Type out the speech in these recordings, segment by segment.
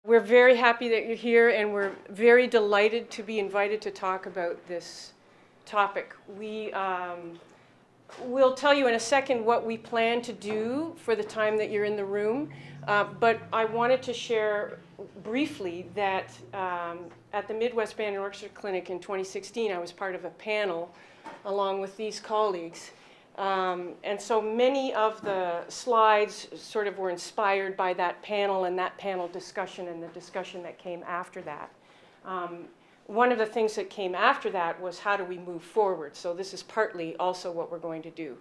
We're very happy that you're here, and we're very delighted to be invited to talk about this topic. We'll tell you in a second what we plan to do for the time that you're in the room, but I wanted to share briefly that at the Midwest Band and Orchestra Clinic in 2016, I was part of a panel along with these colleagues. And so many of the slides sort of were inspired by that panel and that panel discussion and the discussion that came after that. One of the things that came after that was how do we move forward? So this is partly also what we're going to do.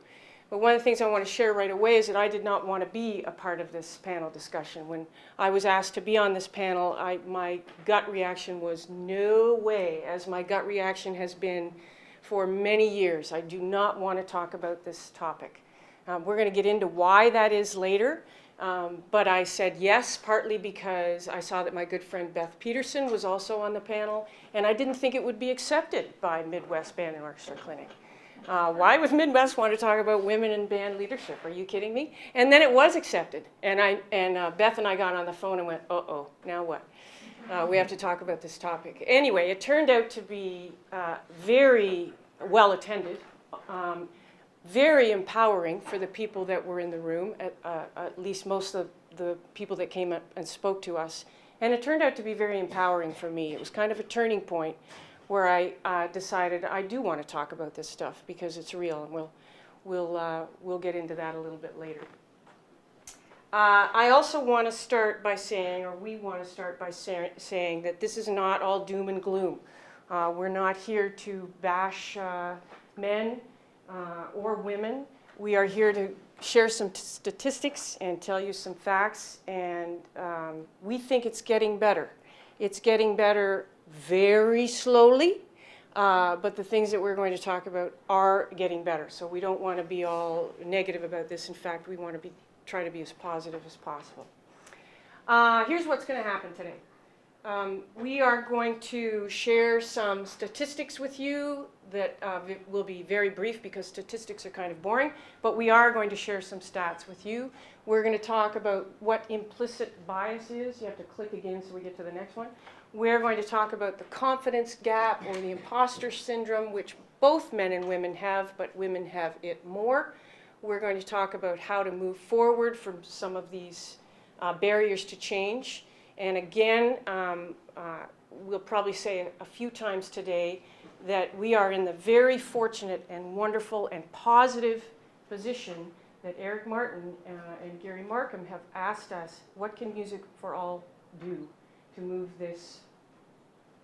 But one of the things I want to share right away is that I did not want to be a part of this panel discussion. When I was asked to be on this panel, my gut reaction was no way, as my gut reaction has been for many years. I do not want to talk about this topic. We're going to get into why that is later, but I said yes, partly because I saw that my good friend Beth Peterson was also on the panel, and I didn't think it would be accepted by Midwest Band and Orchestra Clinic. Why would Midwest want to talk about women in band leadership? Are you kidding me? And then it was accepted, and Beth and I got on the phone and went, uh-oh, now what? We have to talk about this topic. Anyway, it turned out to be very well attended, very empowering for the people that were in the room, at least most of the people that came up and spoke to us. And it turned out to be very empowering for me. It was kind of a turning point where I decided I do want to talk about this stuff because it's real, and we'll get into that a little bit later. I also want to start by saying, or we want to start by saying that this is not all doom and gloom. We're not here to bash men or women. We are here to share some statistics and tell you some facts, and we think it's getting better. It's getting better very slowly, but the things that we're going to talk about are getting better. So we don't want to be all negative about this. In fact, we want to try to be as positive as possible. Here's what's going to happen today. We are going to share some statistics with you that will be very brief because statistics are kind of boring, but we are going to share some stats with you. We're going to talk about what implicit bias is. You have to click again so we get to the next one. We're going to talk about the confidence gap or the imposter syndrome, which both men and women have, but women have it more. We're going to talk about how to move forward from some of these barriers to change. And again, we'll probably say a few times today that we are in the very fortunate and wonderful and positive position that Eric Martin and Gary Markham have asked us, what can Music for All do to move this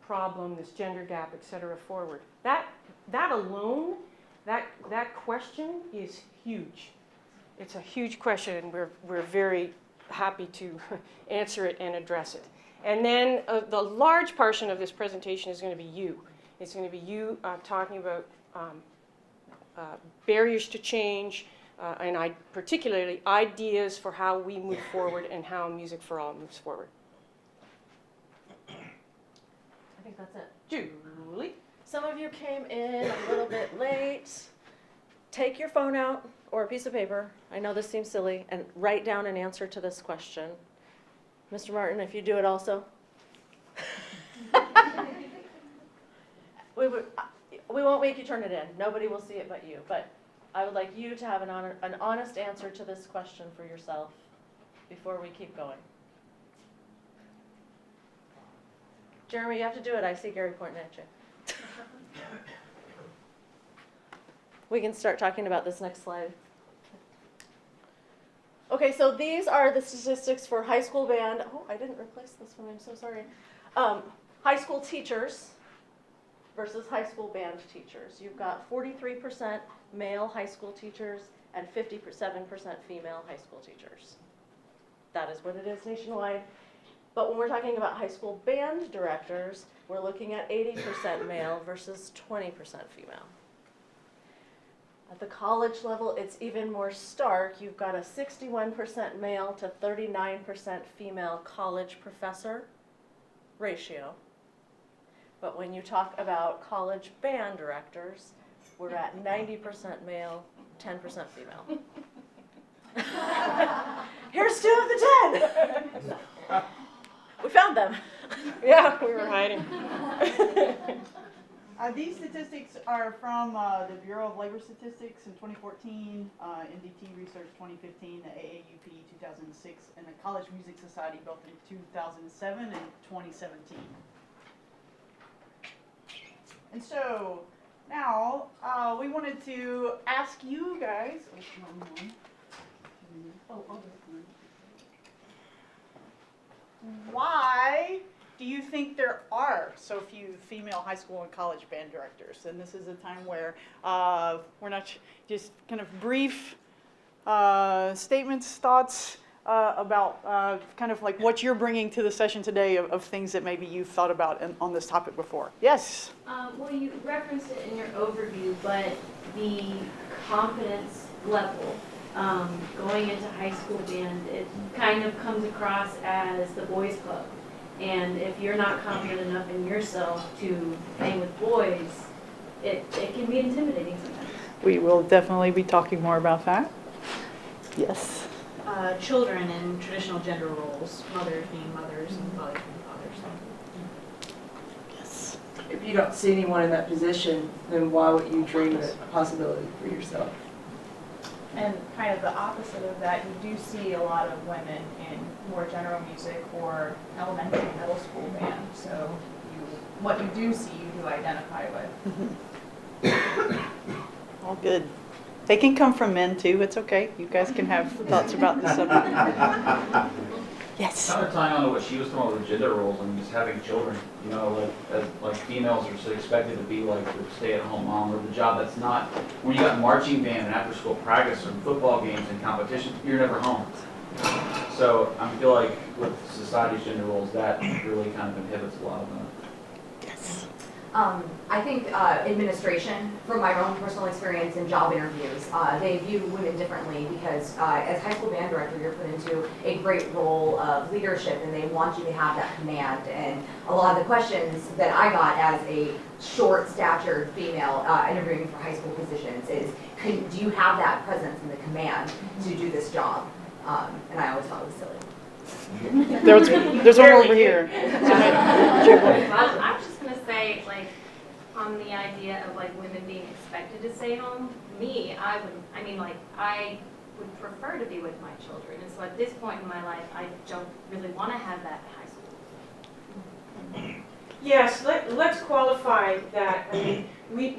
problem, this gender gap, et cetera, forward? That alone, that question is huge. It's a huge question, and we're very happy to answer it and address it. And then the large portion of this presentation is going to be you. It's going to be you talking about barriers to change, and particularly ideas for how we move forward and how Music for All moves forward. I think that's it. Julie? Some of you came in a little bit late. Take your phone out or a piece of paper. I know this seems silly, and write down an answer to this question. Mr. Martin, if you do it also. We won't make you turn it in. Nobody will see it but you. But I would like you to have an honest answer to this question for yourself before we keep going. Jeremy, you have to do it. I see Gary pointing at you. We can start talking about this next slide. Okay, so these are the statistics for high school band. Oh, I didn't replace this one. I'm so sorry. High school teachers versus high school band teachers. You've got 43% male high school teachers and 57% female high school teachers. That is what it is nationwide. But when we're talking about high school band directors, we're looking at 80% male versus 20% female. At the college level, it's even more stark. You've got a 61% male to 39% female college professor ratio. But when you talk about college band directors, we're at 90% male, 10% female. Here's 2 of the 10. We found them. Yeah, we were hiding. These statistics are from the Bureau of Labor Statistics in 2014, NDT Research 2015, the AAUP 2006, and the College Music Society both in 2007 and 2017. And so now we wanted to ask you guys. Why do you think there are so few female high school and college band directors? And this is a time where we're not just kind of brief statements, thoughts about kind of like what you're bringing to the session today of things that maybe you've thought about on this topic before. Yes? Well, you referenced it in your overview, but the confidence level going into high school band, it kind of comes across as the boys' club. And if you're not confident enough in yourself to hang with boys, it can be intimidating sometimes. We will definitely be talking more about that. Yes. Children in traditional gender roles, mothers being mothers and fathers being fathers. Yes. If you don't see anyone in that position, then why would you dream it a possibility for yourself? And kind of the opposite of that, you do see a lot of women in more general music or elementary, middle school band. So what you do see, you do identify with. All good. They can come from men too. It's okay. You guys can have thoughts about this subject. Yes. Kind of tying on to what she was talking about with gender roles and just having children, you know, like females are so expected to be like the stay-at-home mom or the job that's not, when you got marching band and after-school practice and football games and competition, you're never home. So I feel like with society's gender roles, that really kind of inhibits a lot of them. Yes. I think administration, from my own personal experience in job interviews, they view women differently because as high school band director, you're put into a great role of leadership and they want you to have that command. And a lot of the questions that I got as a short-statured female interviewing for high school positions is, do you have that presence and the command to do this job? And I always thought it was silly. There's one over here. I was just going to say, like, on the idea of, like, women being expected to stay home, I would prefer to be with my children. And so at this point in my life, I don't really want to have that in high school. Yes, let's qualify that. I mean,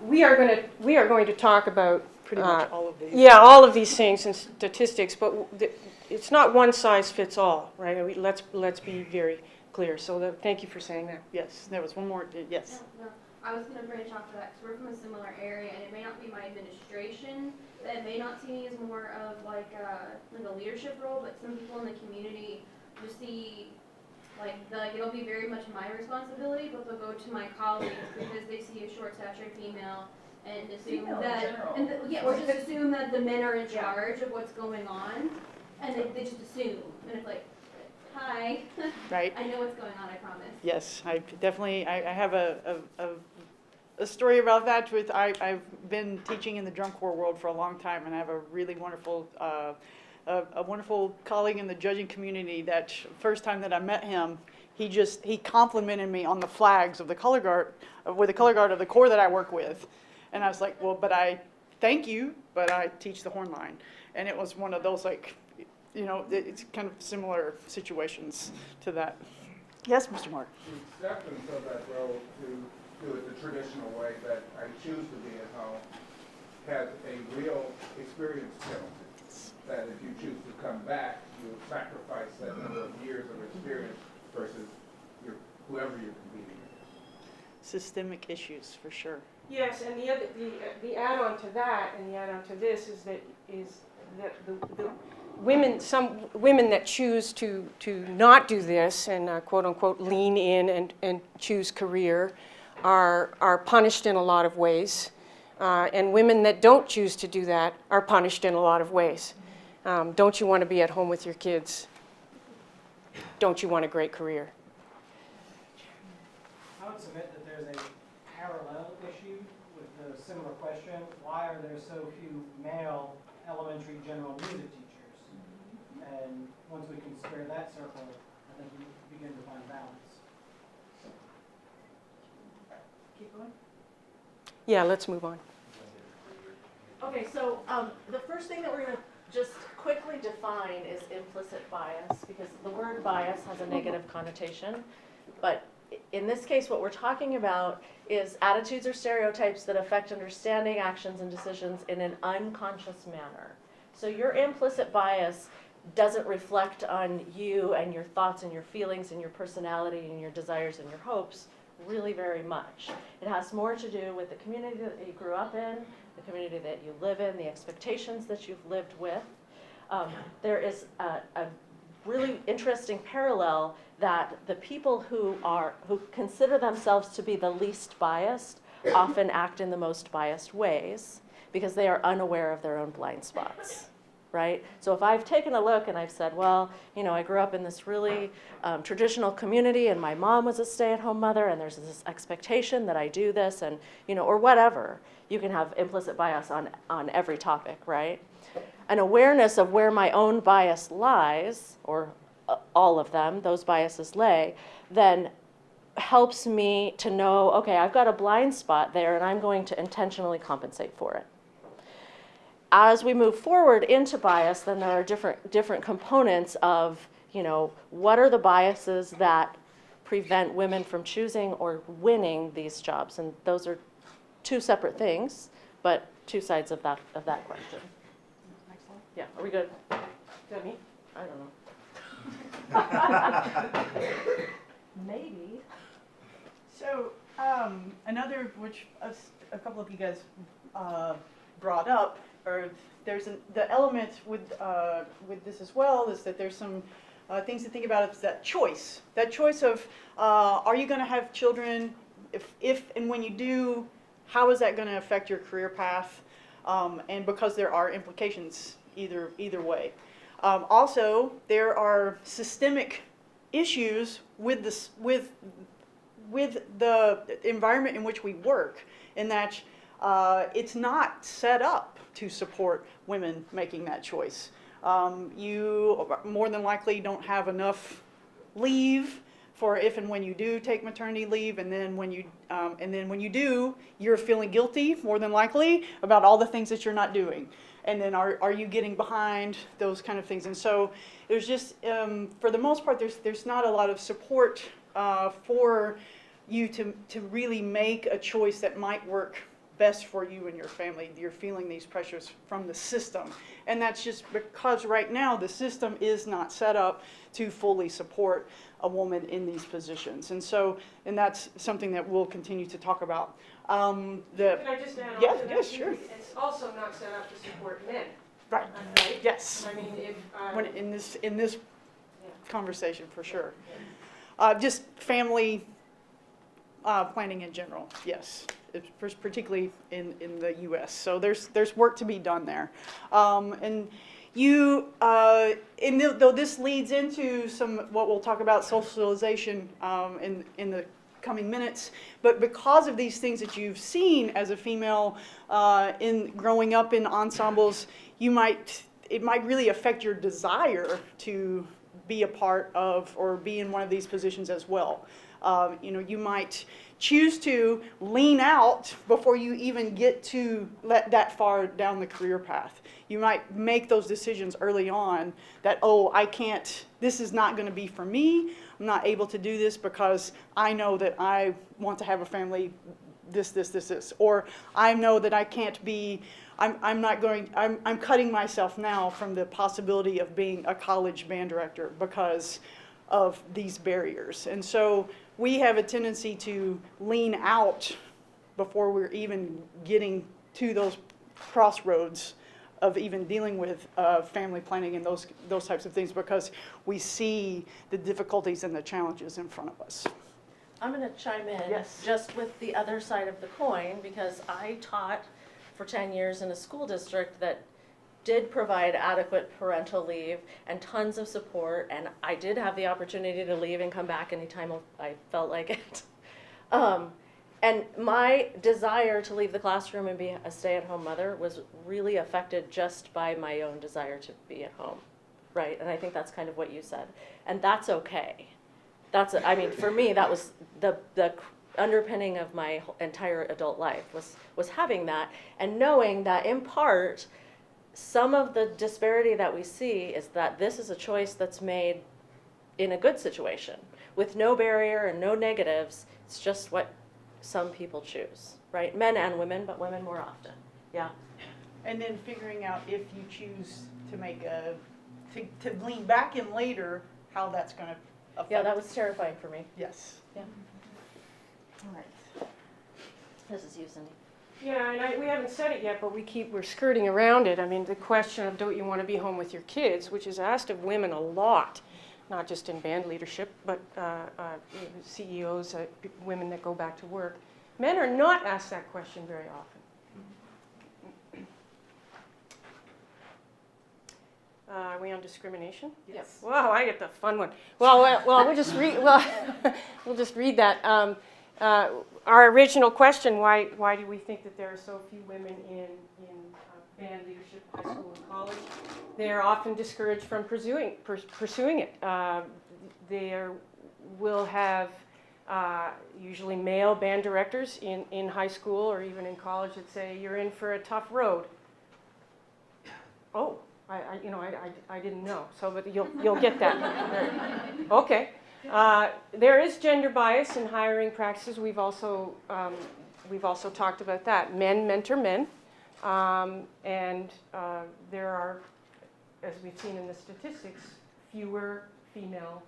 we are going to talk about Pretty much all of these. yeah, all of these things and statistics, but it's not one size fits all, right? Let's be very clear. So thank you for saying that. Yes. There was one more. Yes. No, I was going to branch off of that because we're from a similar area, and it may not be my administration that may not see me as more of like a leadership role, but some people in the community just see it'll be very much my responsibility, but they'll go to my colleagues because they see a short-statured female and assume or just assume that the men are in charge of what's going on, and they just assume, and it's like, hi, Right. I know what's going on, I promise. Yes. I definitely. I have a story about that. I've been teaching in the drum corps world for a long time, and I have a really wonderful. A wonderful colleague in the judging community that first time that I met him, he complimented me on the flags of the color guard, with the color guard of the corps that I work with. And I was like, well, but I thank you, but I teach the horn line. And it was one of those it's kind of similar situations to that. Yes, Mr. Mark. The acceptance of that role to do it the traditional way that I choose to be at home has a real experience penalty. That if you choose to come back, you sacrifice that number of years of experience versus whoever you're competing with. Systemic issues, for sure. Yes, and the add-on to that and the add-on to this is that the women, some women that choose to not do this and quote unquote lean in and choose career are punished in a lot of ways, and women that don't choose to do that are punished in a lot of ways. Don't you want to be at home with your kids? Don't you want a great career? I would submit that there's a parallel issue with the similar question. Why are there so few male elementary general music teachers? And once we can square that circle, I think we begin to find balance. keep going? Yeah, let's move on. Okay, so the first thing that we're going to just quickly define is implicit bias, because the word bias has a negative connotation. But in this case, what we're talking about is attitudes or stereotypes that affect understanding, actions, and decisions in an unconscious manner. So your implicit bias doesn't reflect on you and your thoughts and your feelings and your personality and your desires and your hopes really very much. It has more to do with the community that you grew up in, the community that you live in, the expectations that you've lived with. There is a really interesting parallel that the people who consider themselves to be the least biased often act in the most biased ways because they are unaware of their own blind spots. Right? So if I've taken a look and I've said, well, you know, I grew up in this really traditional community and my mom was a stay-at-home mother and there's this expectation that I do this and, you know, or whatever. You can have implicit bias on every topic, right? An awareness of where my own bias lies, or all of them, those biases lay, then helps me to know, okay, I've got a blind spot there and I'm going to intentionally compensate for it. As we move forward into bias, then there are different components of, you know, what are the biases that prevent women from choosing or winning these jobs? And those are two separate things, but two sides of that question. Next slide. Yeah, are we good? Is that me? I don't know. Maybe. So another, which a couple of you guys brought up, or there's the element with this as well, is that there's some things to think about. Is that choice of are you going to have children? If and when you do, how is that going to affect your career path? And because there are implications either way. Also, there are systemic issues with this with the environment in which we work, in that it's not set up to support women making that choice. You more than likely don't have enough leave for if and when you do take maternity leave, and then when you do, you're feeling guilty more than likely about all the things that you're not doing. And then are you getting behind, those kind of things. And so there's just, for the most part, there's not a lot of support for you to really make a choice that might work best for you and your family. You're feeling these pressures from the system. And that's just because right now the system is not set up to fully support a woman in these positions. And that's something that we'll continue to talk about. Can I just add on Yeah, to that? yes, sure. It's also not set up to support men. Right. Right? Yes. I mean, if When in this Yeah. conversation, for sure. Just family planning in general, yes, particularly in the U.S. So there's work to be done there, and you though this leads into some what we'll talk about socialization in the coming minutes. But because of these things that you've seen as a female in growing up in ensembles, it might really affect your desire to be a part of or be in one of these positions as well. You might choose to lean out before you even get to that far down the career path. You might make those decisions early on that, I can't, this is not going to be for me. I'm not able to do this because I know that I want to have a family, this. Or I know that I can't be, I'm cutting myself now from the possibility of being a college band director because of these barriers. And so we have a tendency to lean out before we're even getting to those crossroads of even dealing with family planning and those types of things, because we see the difficulties and the challenges in front of us. I'm going to chime in Yes. just with the other side of the coin, because I taught for 10 years in a school district that did provide adequate parental leave and tons of support, and I did have the opportunity to leave and come back anytime I felt like it. And my desire to leave the classroom and be a stay-at-home mother was really affected just by my own desire to be at home, right? And I think that's kind of what you said, and that's okay. For me, that was the underpinning of my entire adult life was having that and knowing that in part, some of the disparity that we see is that this is a choice that's made in a good situation with no barrier and no negatives. It's just what some people choose, right? Men and women, but women more often. Yeah. And then figuring out if you choose to make to lean back in later, how that's going to affect. Yeah, that was terrifying for me. Yes. Yeah. All right. This is you, Cindy. Yeah, and we haven't said it yet, but we're skirting around it. I mean, the question of don't you want to be home with your kids, which is asked of women a lot, not just in band leadership, but CEOs, women that go back to work. Men are not asked that question very often. Are we on discrimination? Yes. Wow, I get the fun one. Well, we'll just read. Well, we'll just read that. Our original question: Why do we think that there are so few women in band leadership, high school and college? They are often discouraged from pursuing it. They will have usually male band directors in high school or even in college that say, "You're in for a tough road." Oh. I didn't know. So, but you'll get that. Okay. There is gender bias in hiring practices. We've also talked about that. Men mentor men, and there are, as we've seen in the statistics, fewer female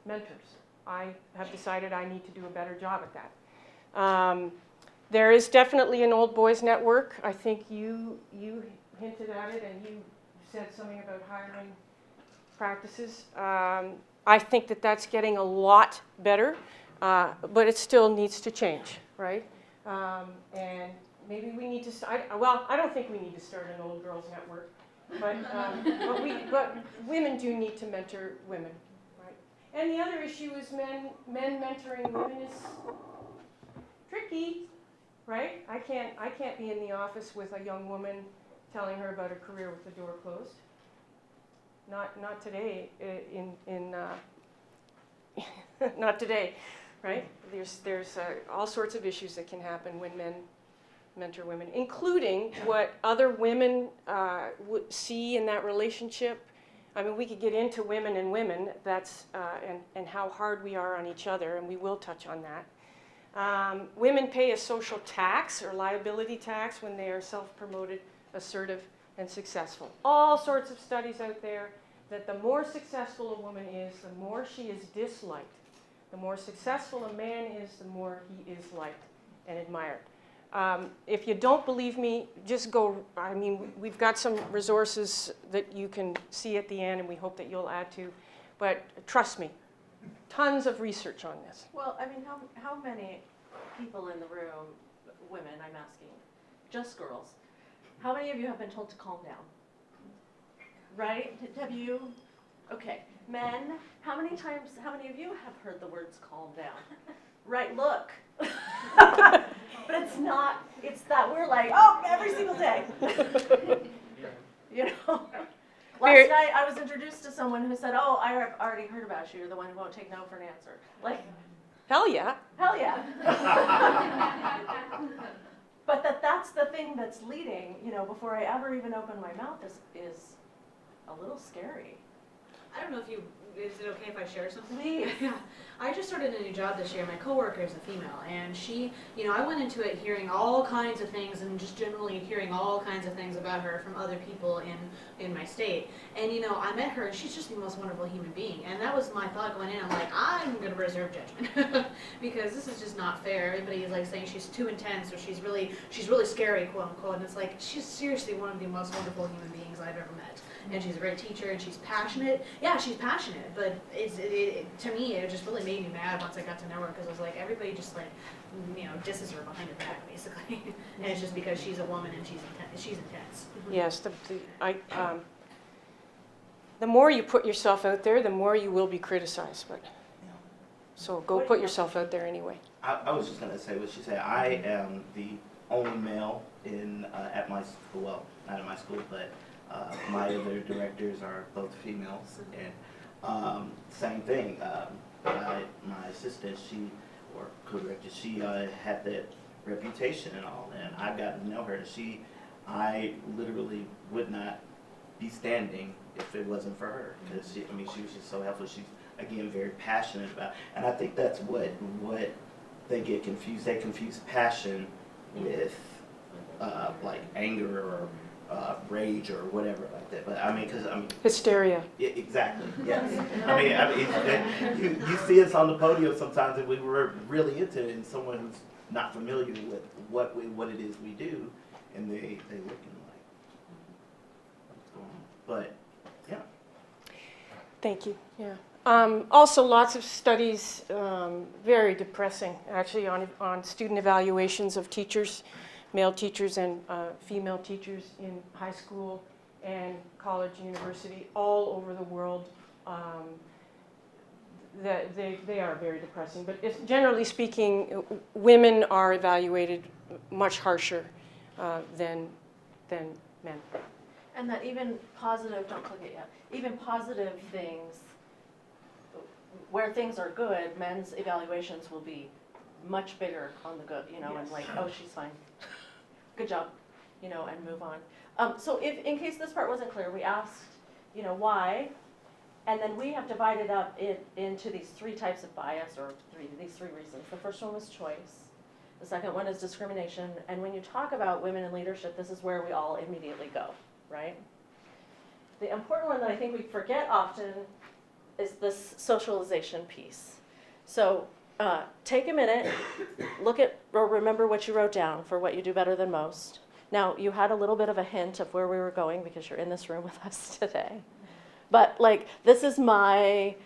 mentors. I have decided I need to do a better job at that. There is definitely an old boys network. I think you hinted at it, and you said something about hiring practices. I think that that's getting a lot better, but it still needs to change, right? And maybe we need to. I don't think we need to start an old girls network, but women do need to mentor women, right? And the other issue is men mentoring women is tricky, right? I can't be in the office with a young woman telling her about a career with the door closed. Not today. Not today, right? There's all sorts of issues that can happen when men mentor women, including what other women would see in that relationship. I mean, we could get into women and women. And how hard we are on each other, and we will touch on that. Women pay a social tax or liability tax when they are self-promoted, assertive, and successful. All sorts of studies out there that the more successful a woman is, the more she is disliked. The more successful a man is, the more he is liked and admired. If you don't believe me, just go. I mean, we've got some resources that you can see at the end, and we hope that you'll add to. But trust me, tons of research on this. Well, I mean, how many people in the room, women, I'm asking, just girls, how many of you have been told to calm down? Right? Have you? Okay. Men, how many of you have heard the words calm down? Right, look. But it's that we're like, oh, every single day. You know? Last night I was introduced to someone who said, oh, I have already heard about you. You're the one who won't take no for an answer. Like, hell yeah. hell yeah. But that's the thing that's leading, before I ever even open my mouth is a little scary. I don't know is it okay if I share something? Please. Yeah. I just started a new job this year. My coworker is a female, and she, I went into it hearing all kinds of things and just generally hearing all kinds of things about her from other people in my state. And, I met her, and she's just the most wonderful human being. And that was my thought going in. I'm like, I'm going to reserve judgment because this is just not fair. Everybody is like saying she's too intense or she's really scary, quote unquote. And it's like, she's seriously one of the most wonderful human beings I've ever met. And she's a great teacher, and she's passionate. Yeah, she's passionate, but to me, it just really made me mad once I got to know her, because it was like everybody just disses her behind her back, basically. And it's just because she's a woman and she's intense. Yes, the more you put yourself out there, the more you will be criticized. But so go put yourself out there anyway. I was just going to say what she said. I am the only male at my school. Well, not at my school, but my other directors are both females, and same thing. My assistant, she or co-director, she had that reputation and all, and I got to know her. I literally would not be standing if it wasn't for her, because she was just so helpful. She's, again, very passionate about, and I think that's what they get confused. They confuse passion with like anger or rage or whatever like that. But Hysteria. yeah, exactly. Yes. You see us on the podium sometimes, and we were really into it, and someone who's not familiar with what it is we do, and they look and like, what's going on? But yeah. Thank you. Yeah. Also, lots of studies, very depressing, actually, on student evaluations of teachers, male teachers and female teachers in high school and college, university, all over the world. They are very depressing. But generally speaking, women are evaluated much harsher than men. And that even positive, don't click it yet, even positive things, where things are good, men's evaluations will be much bigger on the good, and like, oh, she's fine, good job, and move on. So if, in case this part wasn't clear, we asked, why, and then we have divided up into these three types of bias, or these three reasons. The first one was choice. The second one is discrimination. And when you talk about women in leadership, this is where we all immediately go, right? The important one that I think we forget often is this socialization piece. So take a minute, look at or remember what you wrote down for what you do better than most. Now, you had a little bit of a hint of where we were going because you're in this room with us today. But this is my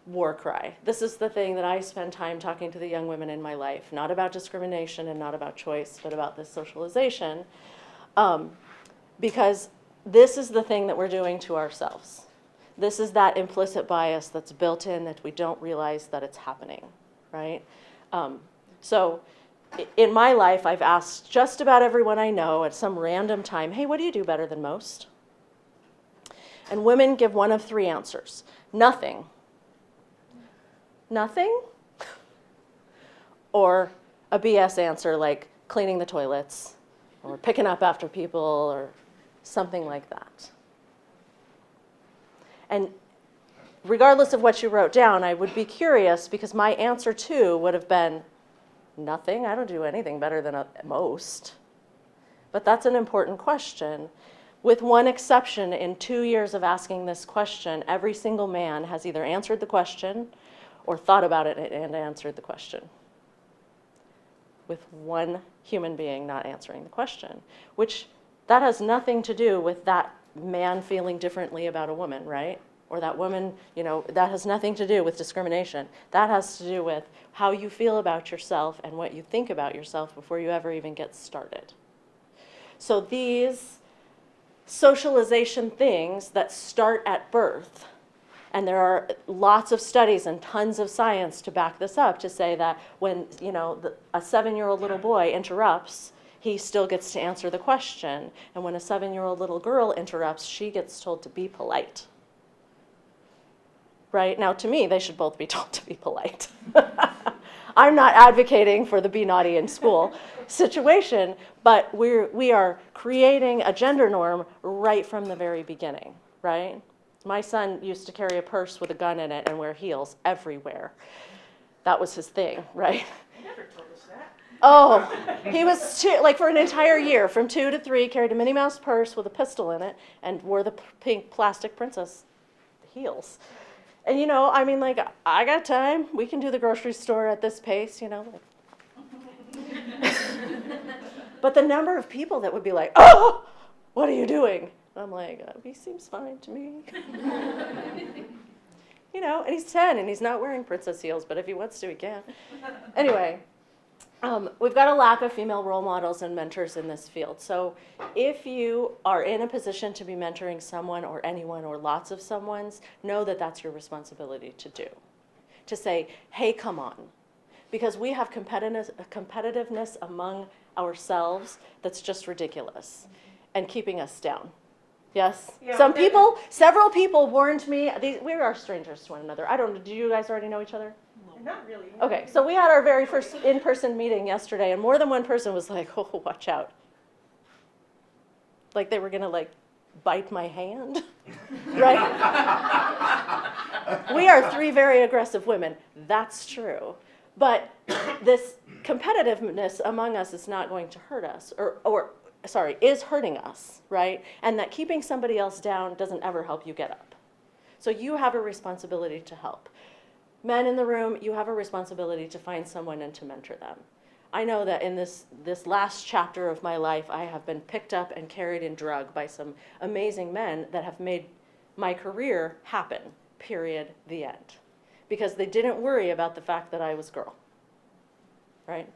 war cry. This is the thing that I spend time talking to the young women in my life, not about discrimination and not about choice, but about this socialization. Because this is the thing that we're doing to ourselves. This is that implicit bias that's built in that we don't realize that it's happening, right? So in my life, I've asked just about everyone I know at some random time, hey, what do you do better than most? And women give one of three answers. Nothing. Nothing? Or a BS answer like cleaning the toilets or picking up after people or something like that. And regardless of what you wrote down, I would be curious because my answer too would have been nothing. I don't do anything better than most. But that's an important question. With one exception, in 2 years of asking this question, every single man has either answered the question or thought about it and answered the question. With one human being not answering the question, which that has nothing to do with that man feeling differently about a woman, right? Or that woman, that has nothing to do with discrimination. That has to do with how you feel about yourself and what you think about yourself before you ever even get started. So these socialization things that start at birth, and there are lots of studies and tons of science to back this up, to say that when a 7-year-old little boy interrupts, he still gets to answer the question. And when a 7-year-old little girl interrupts, she gets told to be polite. Right? Now, to me, they should both be told to be polite. I'm not advocating for the be naughty in school situation, but we are creating a gender norm right from the very beginning, right? My son used to carry a purse with a gun in it and wear heels everywhere. That was his thing, right? You never told us that. Oh, he was for an entire year, from 2 to 3, carried a Minnie Mouse purse with a pistol in it and wore the pink plastic princess heels. And I got time. We can do the grocery store at this pace, But the number of people that would be like, oh, what are you doing? And I'm like, he seems fine to me. And he's 10 and he's not wearing princess heels, but if he wants to, he can. Anyway, we've got a lack of female role models and mentors in this field. So if you are in a position to be mentoring someone or anyone or lots of someone's, know that that's your responsibility to do. To say, hey, come on. Because we have competitiveness among ourselves that's just ridiculous and keeping us down. Yes? Yeah, several people warned me. We are strangers to one another. Do you guys already know each other? Not really. Okay, so we had our very first in-person meeting yesterday, and more than one person was like, oh, watch out. Like they were gonna like bite my hand, right? We are 3 very aggressive women, that's true. But this competitiveness among us is not going to hurt us, is hurting us, right? And that keeping somebody else down doesn't ever help you get up. So you have a responsibility to help. Men in the room, you have a responsibility to find someone and to mentor them. I know that in this last chapter of my life, I have been picked up and carried and drugged by some amazing men that have made my career happen, period, the end. Because they didn't worry about the fact that I was a girl, right?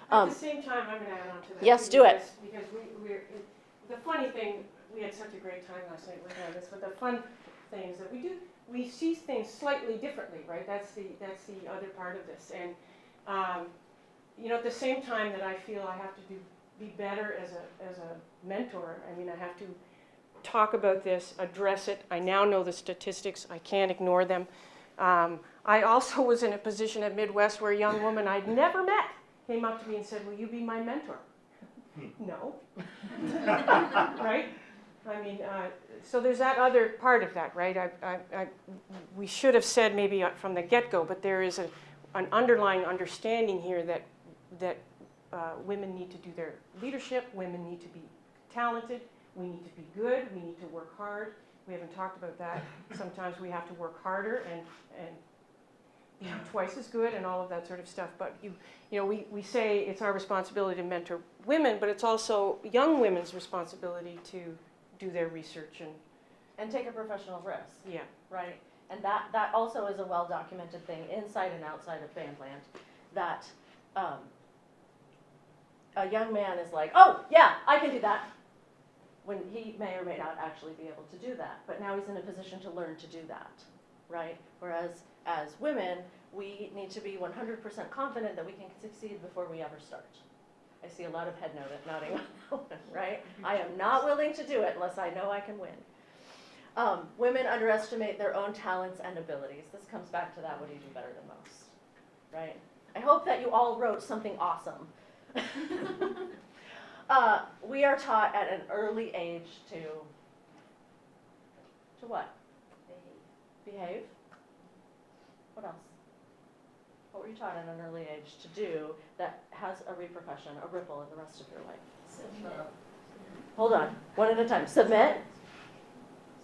At the same time, I'm going to add on to that. Yes, too, do it. Because the funny thing, we had such a great time last night working on this, but the fun thing is that we see things slightly differently, right? That's the other part of this. And, at the same time that I feel I have to be better as a mentor, I mean, I have to talk about this, address it. I now know the statistics. I can't ignore them. I also was in a position at Midwest where a young woman I'd never met came up to me and said, will you be my mentor? No. Right? I mean, so there's that other part of that, right? We should have said maybe from the get-go, but there is an underlying understanding here that women need to do their leadership, women need to be talented, we need to be good, we need to work hard. We haven't talked about that. Sometimes we have to work harder and be twice as good and all of that sort of stuff. But we say it's our responsibility to mentor women, but it's also young women's responsibility to do their research And take a professional risk. Yeah. Right? And that also is a well-documented thing inside and outside of Bandland, that a young man is like, oh, yeah, I can do that, when he may or may not actually be able to do that. But now he's in a position to learn to do that, right? Whereas as women, we need to be 100% confident that we can succeed before we ever start. I see a lot of head nodding, right? I am not willing to do it unless I know I can win. Women underestimate their own talents and abilities. This comes back to that, what do you do better than most, right? I hope that you all wrote something awesome. We are taught at an early age to what? Behave. What else? What were you taught at an early age to do that has a repercussion, a ripple in the rest of your life? Submit. Hold on, one at a time. Submit.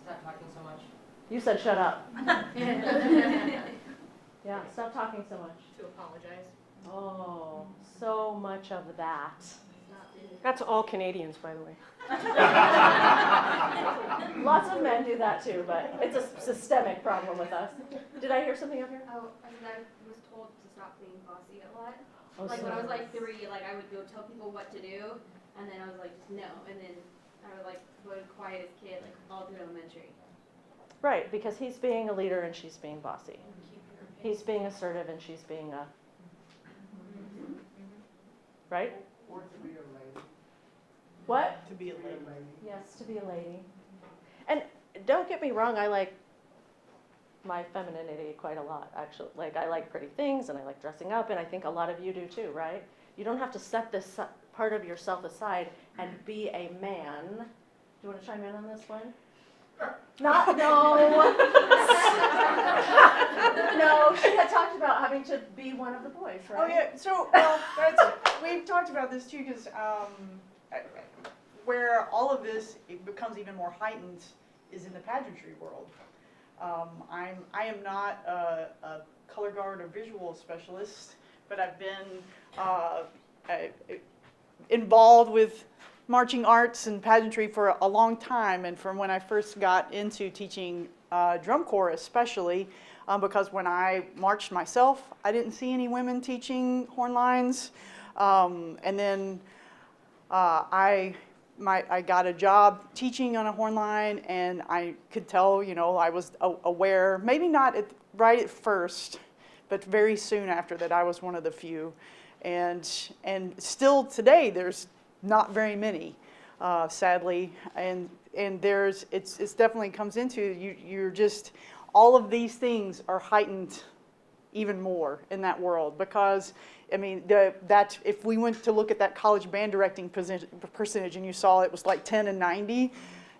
Stop talking so much. You said shut up. Yeah, stop talking so much. To apologize. Oh, so much of that. That's all Canadians, by the way. Lots of men do that too, but it's a systemic problem with us. Did I hear something up here? Oh, I was told to stop being bossy a lot. Oh, Like so when I was nice. like 3, like I would go tell people what to do, and then I was like, just no, and then I would like go quiet as kid, like all through elementary. Right, because he's being a leader and she's being bossy. He's being assertive and she's being a, right? Or to be a lady. What? To be a lady. Yes, to be a lady. And don't get me wrong, I like my femininity quite a lot, actually. Like, I like pretty things and I like dressing up, and I think a lot of you do too, right? You don't have to set this part of yourself aside and be a man. Do you want to chime in on this one? No. No, she had talked about having to be one of the boys, right? Oh yeah, so we've talked about this too, because where all of this it becomes even more heightened is in the pageantry world. I am not a color guard or visual specialist, but I've been involved with marching arts and pageantry for a long time, and from when I first got into teaching drum corps especially, because when I marched myself, I didn't see any women teaching horn lines, and then I got a job teaching on a horn line, and I could tell, I was aware, maybe not right at first, but very soon after that I was one of the few, and still today there's not very many, sadly, and it's definitely comes into you're just all of these things are heightened even more in that world, because I mean, if we went to look at that college band directing percentage and you saw it was like 10 and 90,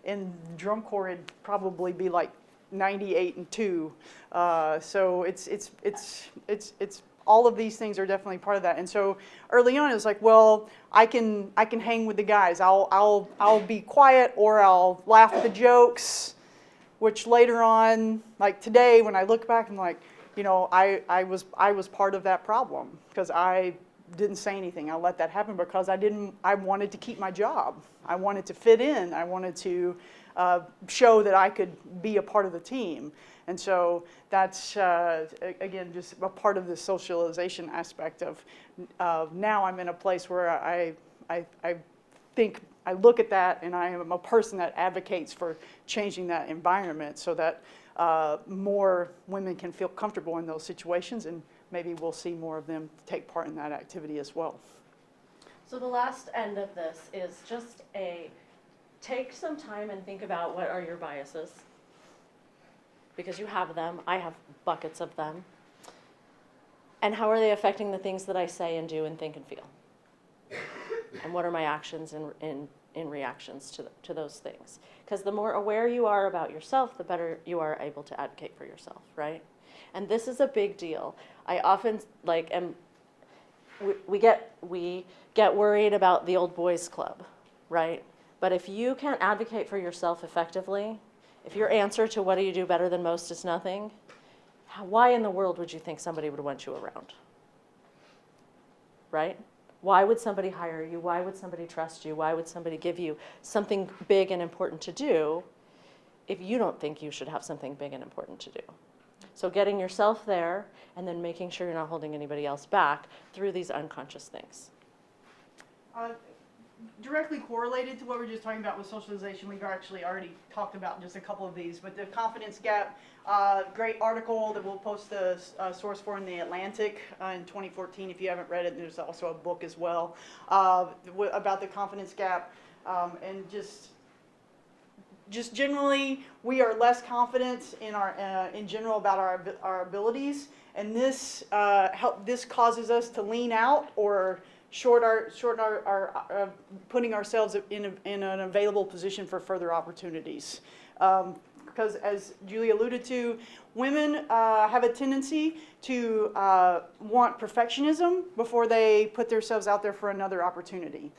in drum corps it'd probably be like 98 and 2. So it's all of these things are definitely part of that. And so early on it was like, well, I can hang with the guys. I'll be quiet, or I'll laugh at the jokes, which later on, like today, when I look back, I'm like, you know, I was part of that problem, because I didn't say anything. I let that happen because I wanted to keep my job. I wanted to fit in. I wanted to show that I could be a part of the team. And so that's, again, just a part of the socialization aspect of now I'm in a place where I think, I look at that, and I am a person that advocates for changing that environment so that more women can feel comfortable in those situations, and maybe we'll see more of them take part in that activity as well. So the last end of this is just take some time and think about what are your biases, because you have them. I have buckets of them. And how are they affecting the things that I say and do and think and feel? And what are my actions in reactions to those things? Because the more aware you are about yourself, the better you are able to advocate for yourself, right? And this is a big deal. I often we get worried about the old boys club, right? But if you can't advocate for yourself effectively, if your answer to what do you do better than most is nothing, why in the world would you think somebody would want you around? Right? Why would somebody hire you? Why would somebody trust you? Why would somebody give you something big and important to do if you don't think you should have something big and important to do? So getting yourself there, and then making sure you're not holding anybody else back through these unconscious things. Directly correlated to what we were just talking about with socialization, we've actually already talked about just a couple of these, but the confidence gap, great article that we'll post the source for in the Atlantic in 2014. If you haven't read it, there's also a book as well about the confidence gap, and just generally, we are less confident in general about our abilities, and this causes us to lean out or short our putting ourselves in an available position for further opportunities. Because as Julie alluded to, women have a tendency to want perfectionism before they put themselves out there for another opportunity.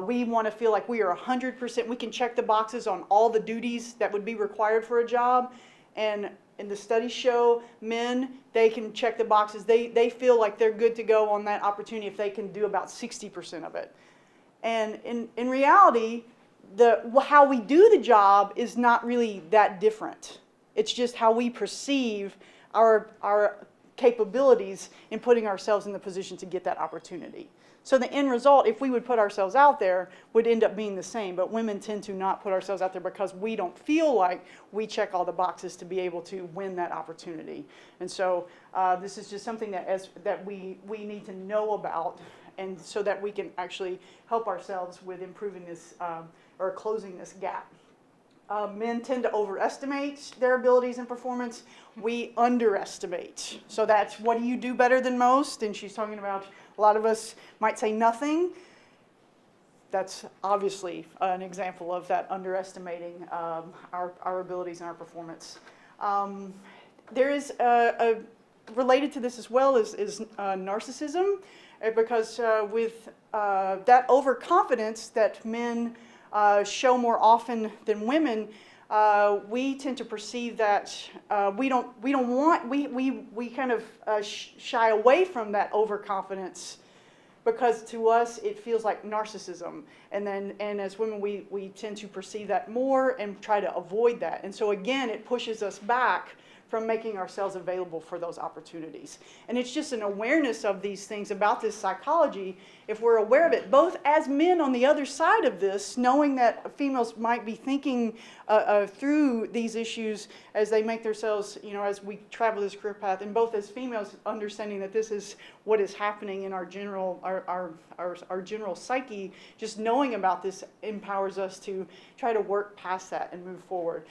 We want to feel like we are 100%, we can check the boxes on all the duties that would be required for a job, and the studies show men, they can check the boxes. They feel like they're good to go on that opportunity if they can do about 60% of it. And in reality, how we do the job is not really that different. It's just how we perceive our capabilities in putting ourselves in the position to get that opportunity. So the end result, if we would put ourselves out there, would end up being the same. But women tend to not put ourselves out there because we don't feel like we check all the boxes to be able to win that opportunity. And so this is just something that we need to know about, and so that we can actually help ourselves with improving this or closing this gap. Men tend to overestimate their abilities and performance. We underestimate. So that's, what do you do better than most? And she's talking about, a lot of us might say nothing. That's obviously an example of that underestimating our abilities and our performance. There is related to this as well is narcissism, because with that overconfidence that men show more often than women, we tend to perceive that we kind of shy away from that overconfidence, because to us it feels like narcissism, and as women we tend to perceive that more and try to avoid that, and so again it pushes us back from making ourselves available for those opportunities. And it's just an awareness of these things about this psychology. If we're aware of it, both as men on the other side of this, knowing that females might be thinking through these issues as they make themselves, as we travel this career path, and both as females understanding that this is what is happening in our general psyche, just knowing about this empowers us to try to work past that and move forward.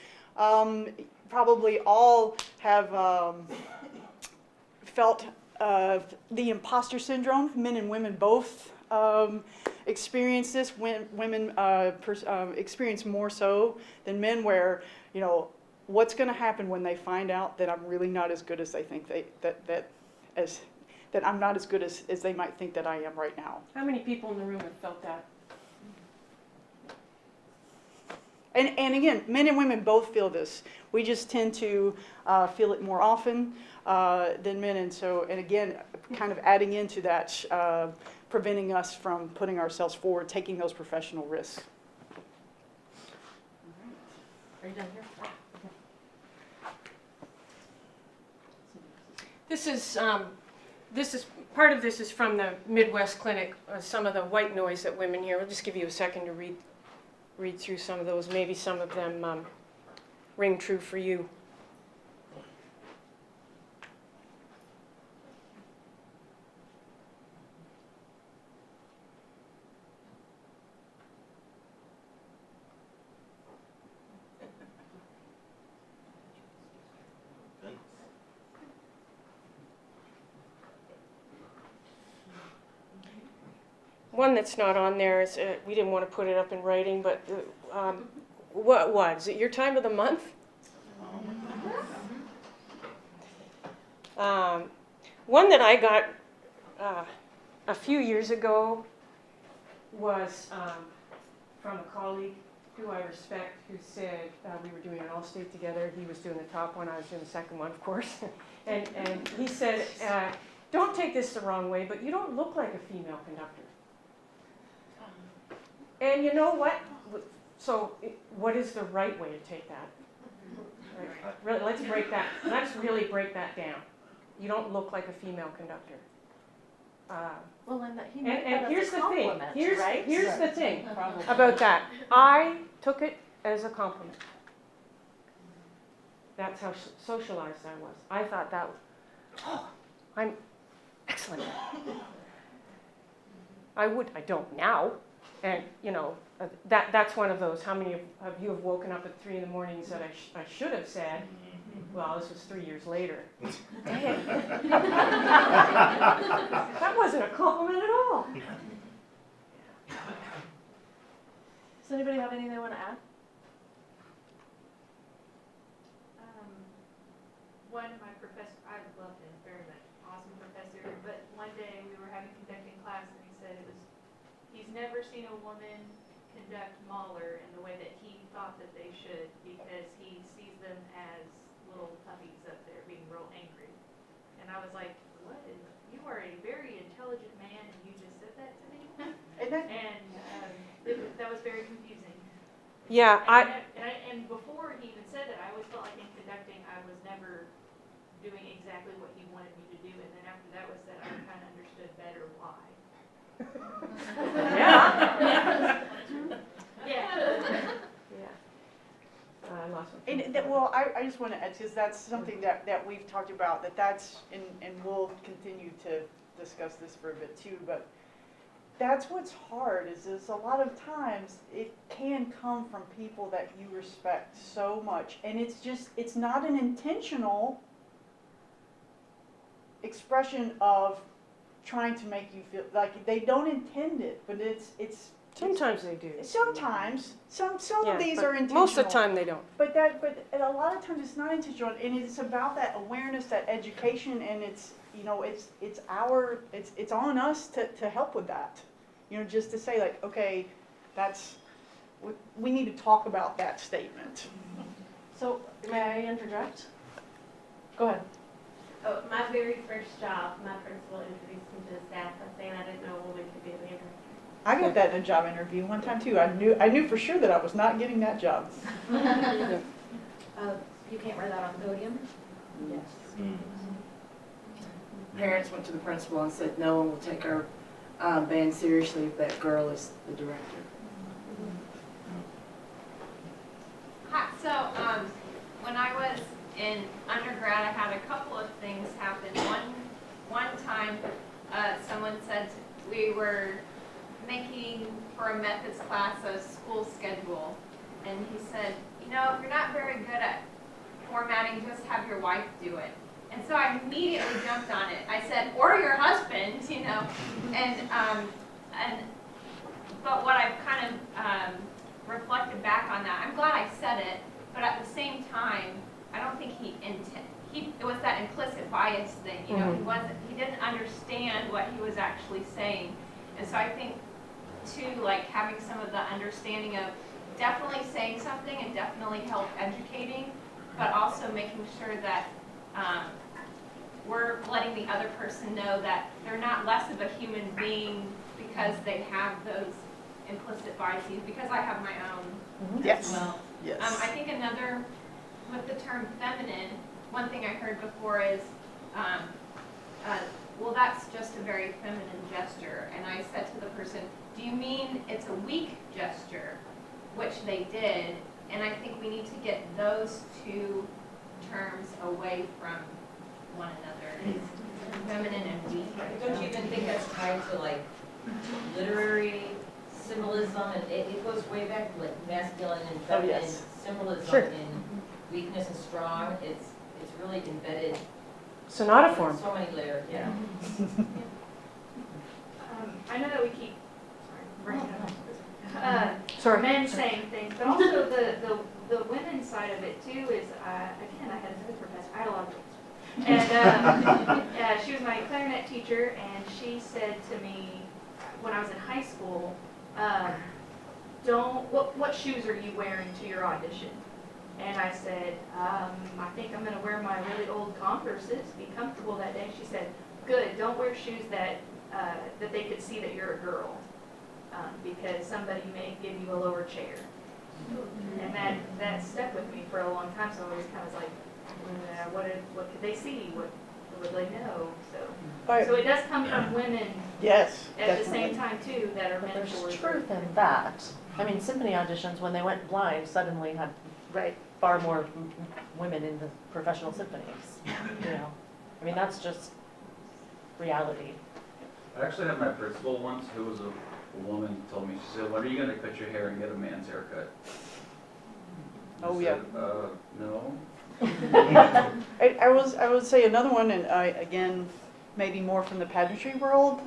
Probably all have felt the imposter syndrome. Men and women both experience this. Women experience more so than men, where, you know, what's going to happen when they find out that I'm really not as good as they think that I'm not as good as they might think that I am right now. How many people in the room have felt that? And again, men and women both feel this. We just tend to feel it more often than men. And again, kind of adding into that, preventing us from putting ourselves forward, taking those professional risks. Are you done here? This is part of this is from the Midwest Clinic. Some of the white noise that women hear. We'll just give you a second to read through some of those. Maybe some of them ring true for you. One that's not on there is, we didn't want to put it up in writing, but what? Is it your time of the month? One that I got a few years ago was from a colleague who I respect, who said we were doing an all-state together. He was doing the top one, I was doing the second one, of course. and he said, don't take this the wrong way, but you don't look like a female conductor. And you know what? So what is the right way to take that? Right. Really, let's really break that down. You don't look like a female conductor. Well, and he And meant that as here's a the thing. compliment, right? Here's the thing about that. I took it as a compliment. That's how socialized I was. I thought that was, oh, I'm excellent. I don't now. And, you know, that's one of those. How many of you have woken up at 3 in the morning and said, I should have said, well, this was 3 years later. Dang. That wasn't a compliment at all. Does anybody have anything they want to add? One of my professors, I loved him very much, awesome professor, but one day we were having conducting class and he said he's never seen a woman conduct Mahler in the way that he thought that they should, because he sees them as little puppies up there being real angry. And I was like, what is, you are a very intelligent man and you just said that to me? That was very confusing. Yeah, and before he even said that, I always felt like in conducting I was never doing exactly what he wanted me to do, and then after that was said, I kind of understood better why. I lost my I just want to add, because that's something that we've talked about, that's, and we'll continue to discuss this for a bit too, but that's what's hard, is a lot of times it can come from people that you respect so much, and it's not an intentional expression of trying to make you feel like they don't intend it, but it's sometimes they do. Sometimes some of these are intentional. Most of the time they don't. But a lot of times it's not intentional, and it's about that awareness, that education, and it's on us to help with that. You know, just to say like, okay, we need to talk about that statement. So may I interject? Go ahead. Oh, my very first job, my principal introduced me to the staff by saying I didn't know a woman could be a band director. I got that in a job interview one time too. I knew for sure that I was not getting that job. You can't wear that on the podium? Yes. Parents went to the principal and said, no one will take our band seriously if that girl is the director. Hi, so when I was in undergrad, I had a couple of things happen. One time, someone said we were making for a methods class a school schedule, and he said, you know, if you're not very good at formatting, just have your wife do it. And so I immediately jumped on it. I said, or your husband, you know, but what I've kind of reflected back on that, I'm glad I said it, but at the same time, I don't think it was that implicit bias thing, you know, he didn't understand what he was actually saying. And so I think too, like having some of the understanding of definitely saying something and definitely help educating, but also making sure that we're letting the other person know that they're not less of a human being because they have those implicit biases, because I have my own Yes. as well. Yes. I think another, with the term feminine, one thing I heard before is, well, that's just a very feminine gesture. And I said to the person, do you mean it's a weak gesture? Which they did. And I think we need to get those two terms away from one another. It's feminine and weak. Don't you even think that's tied to like literary symbolism, and it goes way back to like masculine and feminine symbolism in weakness and strong. It's really embedded. Sonata form. So many layers. Yeah. I know that we keep Sorry. men saying things, but also the women's side of it too is again, I had another professor. I had a lot of and she was my clarinet teacher, and she said to me when I was in high school, what shoes are you wearing to your audition? And I said, I think I'm going to wear my really old Converses, be comfortable that day. She said, good, don't wear shoes that they could see that you're a girl, because somebody may give you a lower chair. And that stuck with me for a long time, so I always kind of was like, what could they see? What would they know? So it does come from women Yes, at the same time too that are But mentors. there's truth in that. I mean, symphony auditions, when they went blind, suddenly had far more women in the professional symphonies. You know, I mean, that's just reality. I actually had my principal once, who was a woman, told me, she said, when are you going to cut your hair and get a man's haircut? Oh, I yeah. said, no. I would say another one, and again, maybe more from the pageantry world,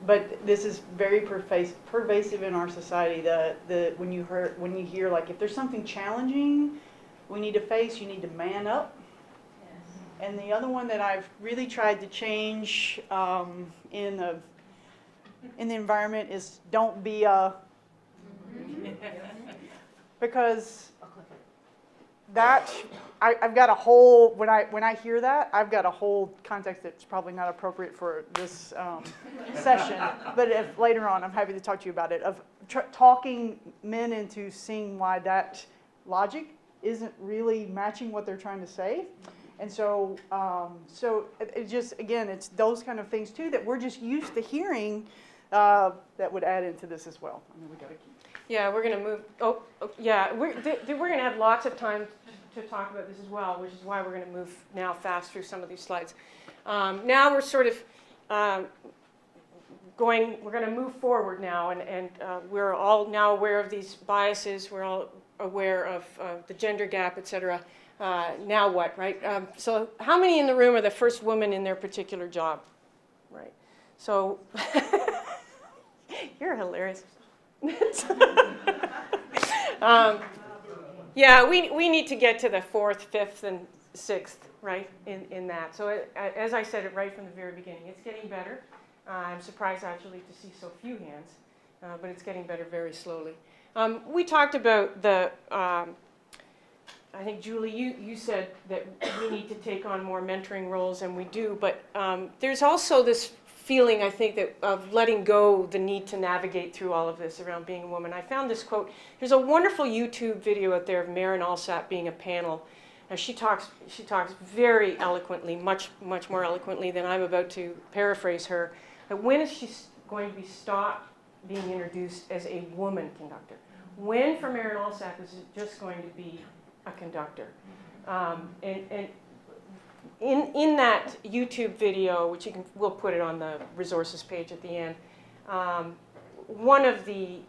but this is very pervasive in our society. When you hear like, if there's something challenging we need to face, you need to man up. And the other one that I've really tried to change in the environment is don't be a, because that I've got a whole, when I hear that, I've got a whole context that's probably not appropriate for this session, but if later on, I'm happy to talk to you about it, of talking men into seeing why that logic isn't really matching what they're trying to say. And so it just, again, it's those kind of things too that we're just used to hearing that would add into this as well. I mean, we gotta keep. Yeah, we're going to move. Yeah, we're going to have lots of time to talk about this as well, which is why we're going to move now fast through some of these slides. Now we're sort of we're going to move forward now, and we're all now aware of these biases. We're all aware of the gender gap, et cetera. Now what, right? So how many in the room are the first woman in their particular job? Right. So you're hilarious. Yeah, we need to get to the 4th, 5th, and 6th, right, in that. So as I said it right from the very beginning, it's getting better. I'm surprised actually to see so few hands, but it's getting better very slowly. We talked about I think, Julie, you said that we need to take on more mentoring roles, and we do, but there's also this feeling, I think, that of letting go the need to navigate through all of this around being a woman. I found this quote. There's a wonderful YouTube video out there of Maren Alsap being a panel. And she talks very eloquently, much more eloquently than I'm about to paraphrase her. When is she going to be stopped being introduced as a woman conductor? When, for Maren Alsap, is it just going to be a conductor? And in that YouTube video, which we'll put it on the resources page at the end, one of the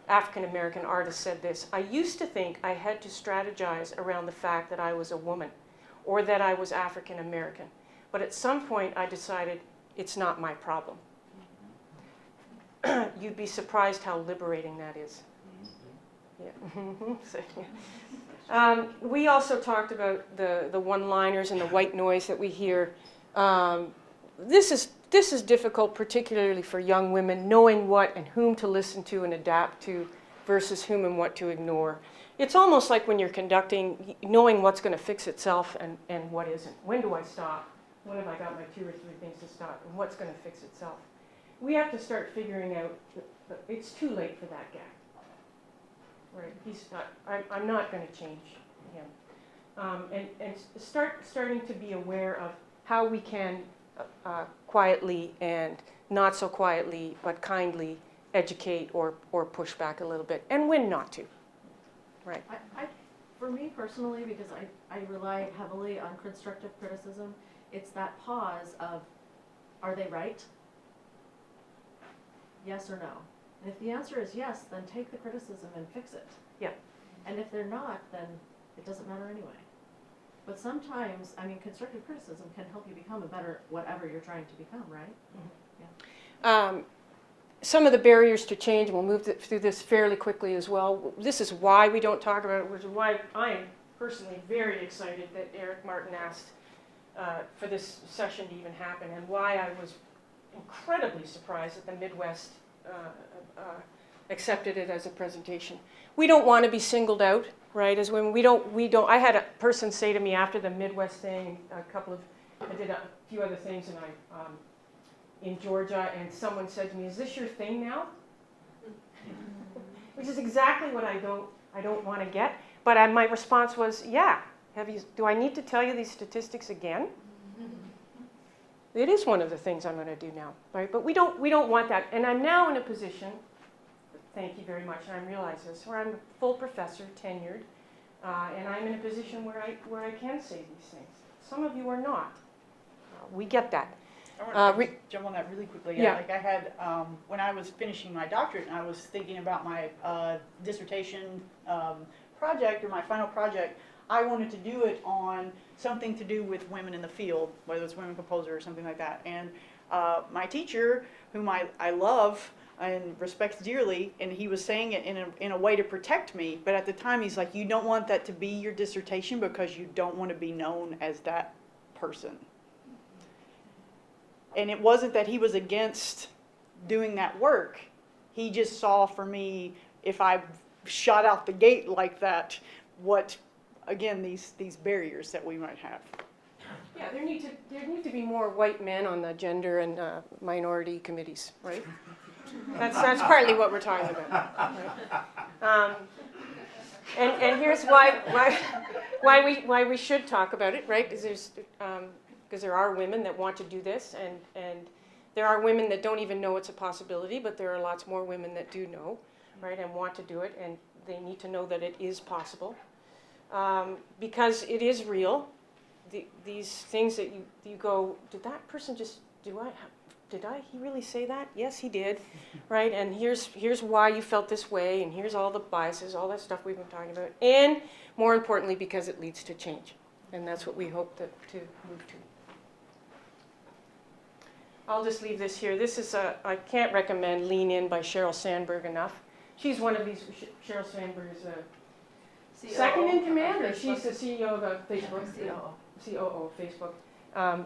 African American artists said this: "I used to think I had to strategize around the fact that I was a woman, or that I was African American. But at some point I decided it's not my problem. You'd be surprised how liberating that is. Yeah. So, yeah. We also talked about the one-liners and the white noise that we hear. This is difficult, particularly for young women, knowing what and whom to listen to and adapt to versus whom and what to ignore. It's almost like when you're conducting, knowing what's going to fix itself and what isn't. When do I stop? When have I got my 2 or 3 things to stop? And what's going to fix itself? We have to start figuring out that it's too late for that guy. Right? He's not, I'm not going to change him. And starting to be aware of how we can quietly and not so quietly but kindly educate or push back a little bit, and when not to. Right. For me personally, because I rely heavily on constructive criticism, it's that pause of, are they right? Yes or no? And if the answer is yes, then take the criticism and fix it. Yeah. And if they're not, then it doesn't matter anyway. But sometimes, I mean, constructive criticism can help you become a better whatever you're trying to become, right? Mm-hmm. Yeah. Some of the barriers to change, and we'll move through this fairly quickly as well. This is why we don't talk about it, which is why I'm personally very excited that Eric Martin asked for this session to even happen, and why I was incredibly surprised that the Midwest accepted it as a presentation. We don't want to be singled out, right? As when we don't. I had a person say to me after the Midwest thing, I did a few other things, and in Georgia, and someone said to me, "Is this your thing now?" Which is exactly what I don't want to get. But my response was, "Yeah. Do I need to tell you these statistics again?" It is one of the things I'm going to do now, right? But we don't want that. And I'm now in a position, thank you very much, and I realize this, where I'm a full professor, tenured, and I'm in a position where I can say these things. Some of you are not. We get that. I want to jump on that really quickly. Yeah. Like I had, when I was finishing my doctorate, and I was thinking about my dissertation project, or my final project, I wanted to do it on something to do with women in the field, whether it's women composer or something like that. And my teacher, whom I love and respect dearly, and he was saying it in a way to protect me, but at the time he's like, you don't want that to be your dissertation because you don't want to be known as that person. And it wasn't that he was against doing that work. He just saw for me, if I shot out the gate like that, what, again, these barriers that we might have. Yeah, there need to be more white men on the gender and minority committees, right? That's partly what we're talking about. Right? And here's why we should talk about it, right? Because there are women that want to do this, and there are women that don't even know it's a possibility, but there are lots more women that do know, right, and want to do it, and they need to know that it is possible. Because it is real. These things that you go, did that person just, he really say that? Yes, he did, right? And here's why you felt this way, and here's all the biases, all that stuff we've been talking about, and more importantly, because it leads to change. And that's what we hope to move to. I'll just leave this here. This is I can't recommend Lean In by Sheryl Sandberg enough. She's one of these, Sheryl Sandberg is a second in command, or she's the CEO of Facebook, COO of Facebook.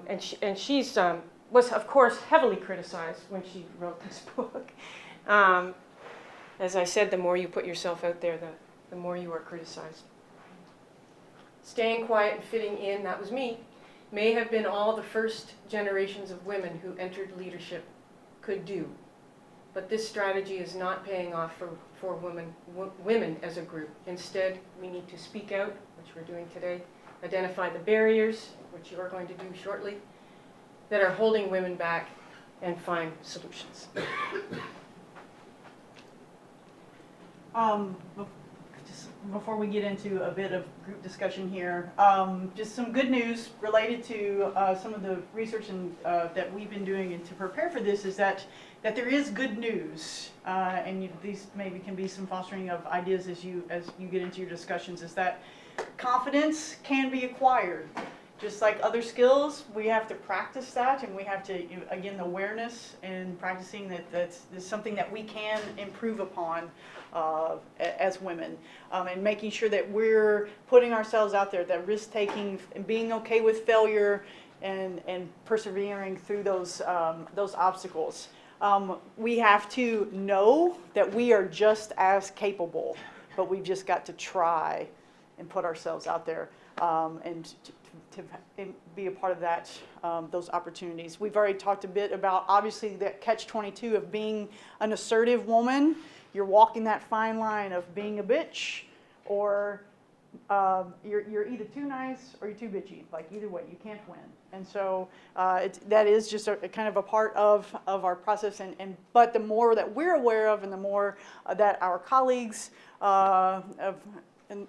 And she's was, of course, heavily criticized when she wrote this book. As I said, the more you put yourself out there, the more you are criticized. Staying quiet and fitting in, that was me, may have been all the first generations of women who entered leadership could do. But this strategy is not paying off for women as a group. Instead, we need to speak out, which we're doing today, identify the barriers, which you are going to do shortly, that are holding women back, and find solutions. Just before we get into a bit of group discussion here, just some good news related to some of the research that we've been doing and to prepare for this is that there is good news, and these maybe can be some fostering of ideas as you get into your discussions, is that confidence can be acquired. just like other skills, we have to practice that, and we have to, again, the awareness and practicing that's something that we can improve upon as women, and making sure that we're putting ourselves out there, that risk taking and being okay with failure, and persevering through those obstacles. We have to know that we are just as capable, but we've just got to try and put ourselves out there, and to be a part of that, those opportunities. We've already talked a bit about, obviously, that catch-22 of being an assertive woman. You're walking that fine line of being a bitch, or you're either too nice or you're too bitchy. Like, either way, you can't win. And so that is just a kind of a part of our process. But the more that we're aware of, and the more that our colleagues and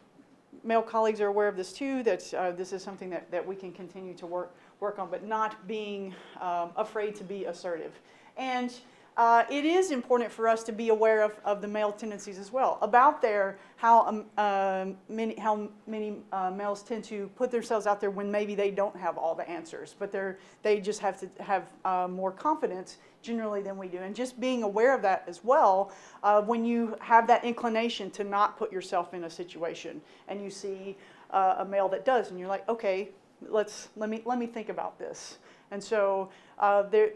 male colleagues are aware of this too, that this is something that we can continue to work on, but not being afraid to be assertive. And it is important for us to be aware of the male tendencies as well. About how many males tend to put themselves out there when maybe they don't have all the answers, but they just have to have more confidence generally than we do. And just being aware of that as well, when you have that inclination to not put yourself in a situation, and you see a male that does, and you're like, okay, let me think about this. And so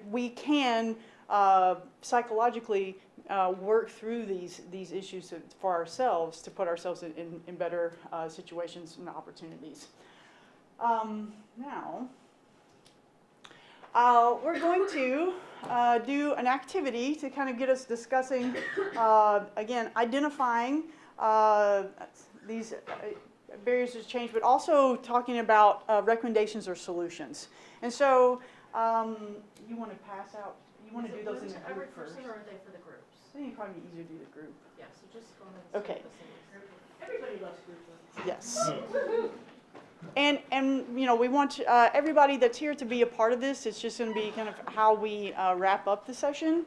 we can psychologically work through these issues for ourselves, to put ourselves in better situations and opportunities. Now, we're going to do an activity to kind of get us discussing, again, identifying these barriers to change, but also talking about recommendations or solutions. And so you want to pass out. You want to do those in the group first. Or are they for the groups? I think it'd probably be easier to do the group. Yeah, so just go ahead and Okay. Everybody loves group work. Yes. And we want everybody that's here to be a part of this. It's just going to be kind of how we wrap up the session.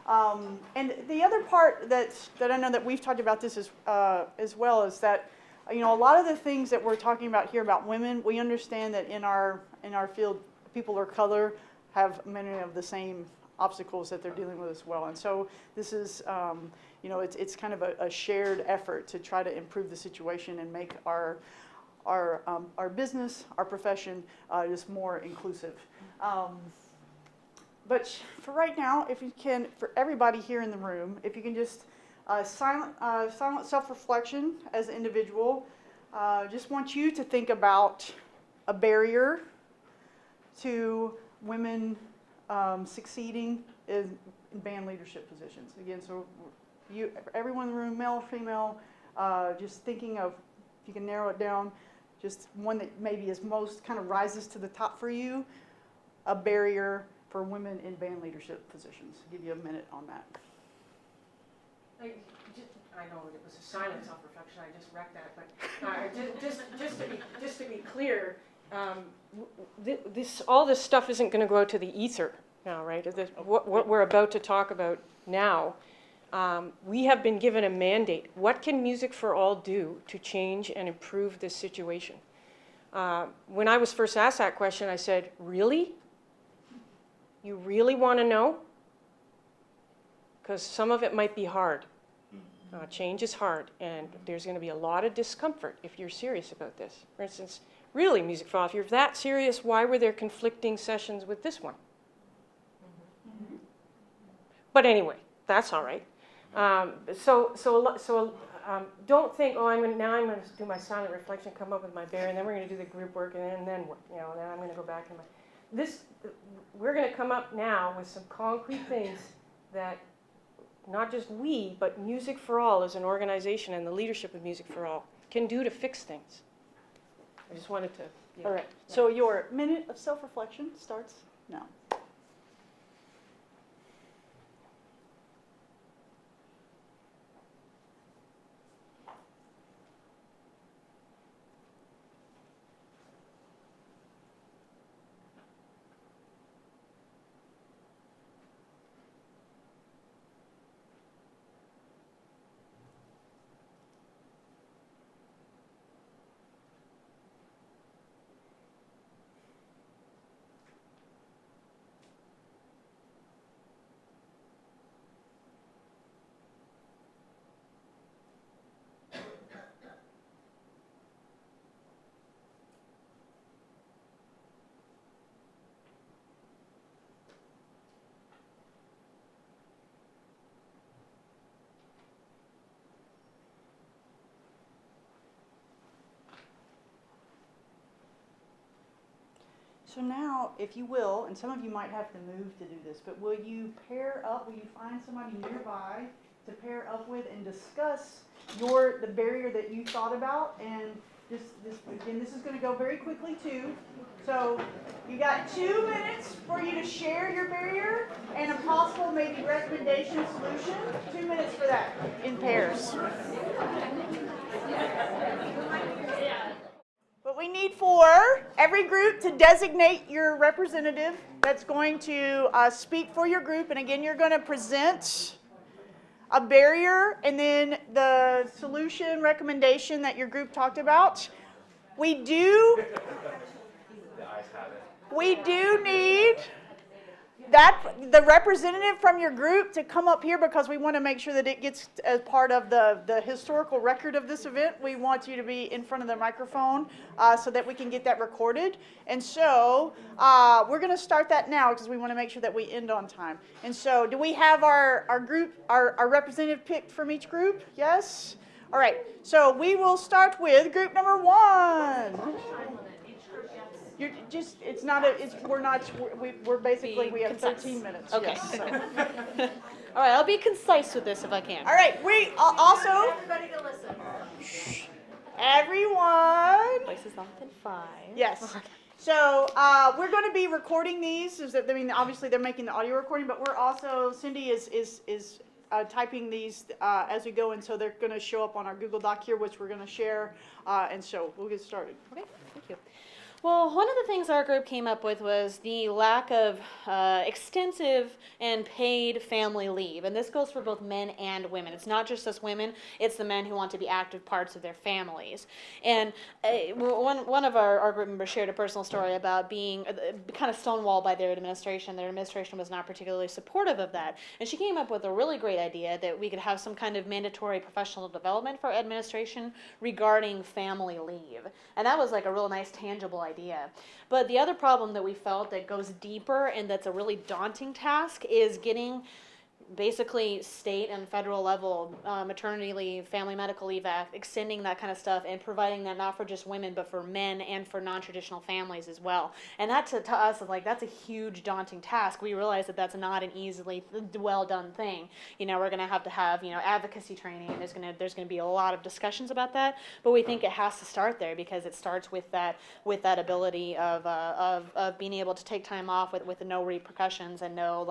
And the other part that I know that we've talked about this as well is that, a lot of the things that we're talking about here about women, we understand that in our field, people of color have many of the same obstacles that they're dealing with as well. And so this is, it's kind of a shared effort to try to improve the situation and make our business, our profession, just more inclusive. But for right now, if you can, for everybody here in the room, if you can just silent self-reflection as an individual, just want you to think about a barrier to women succeeding in band leadership positions. Again, so everyone in the room, male or female, just thinking of, if you can narrow it down, just one that maybe is most kind of rises to the top for you, a barrier for women in band leadership positions. I'll give you a minute on that. I know it was a silent self-reflection, I just wrecked that, but just to be clear, all this stuff isn't going to go out to the ether now, right? What we're about to talk about now, we have been given a mandate. What can Music for All do to change and improve this situation? When I was first asked that question, I said, really? You really want to know? Because some of it might be hard. Change is hard, and there's going to be a lot of discomfort if you're serious about this. For instance, really, Music for All, if you're that serious, why were there conflicting sessions with this one? But anyway, that's all right. Don't think, oh, I'm going to do my silent reflection, come up with my barrier, and then we're going to do the group work, and then what? Then I'm going to go back and we're going to come up now with some concrete things that not just we, but Music for All as an organization and the leadership of Music for All can do to fix things. I just wanted to. All right. Yeah. So your minute of self-reflection starts now. So now, if you will, and some of you might have to move to do this, but will you pair up, will you find somebody nearby to pair up with and discuss the barrier that you thought about? And again, this is going to go very quickly too. So you got 2 minutes for you to share your barrier and a possible maybe recommendation solution. 2 minutes for that in pairs. But we need for every group to designate your representative that's going to speak for your group. And again, you're going to present a barrier and then the solution recommendation that your group talked about. We do need the representative from your group to come up here because we want to make sure that it gets as part of the historical record of this event. We want you to be in front of the microphone so that we can get that recorded. And so we're going to start that now because we want to make sure that we end on time. And so do we have our group, our representative picked from each group? Yes? All right. So we will start with group number 1. You're just, it's not a, it's, we're not, we're basically, we have 13 minutes. Okay. Yes, so. All right, I'll be concise with this if I can. All right, we also. Everybody to listen. Everyone. Voices off in 5. Yes. So we're going to be recording these. I mean, obviously they're making the audio recording, but we're also, Cindy is typing these as we go, and so they're going to show up on our Google Doc here, which we're going to share. And so we'll get started. Okay, thank you. Well, one of the things our group came up with was the lack of extensive and paid family leave. And this goes for both men and women. It's not just us women, it's the men who want to be active parts of their families. And one of our group members shared a personal story about being kind of stonewalled by their administration. Their administration was not particularly supportive of that. And she came up with a really great idea that we could have some kind of mandatory professional development for administration regarding family leave. And that was like a real nice, tangible idea. But the other problem that we felt that goes deeper and that's a really daunting task is getting basically state and federal level maternity leave, family medical leave act, extending that kind of stuff and providing that not for just women but for men and for non-traditional families as well. And that to us is like, that's a huge daunting task. We realize that that's not an easily well done thing. You know, we're going to have advocacy training, and there's going to be a lot of discussions about that, but we think it has to start there because it starts with that ability of being able to take time off with no repercussions and no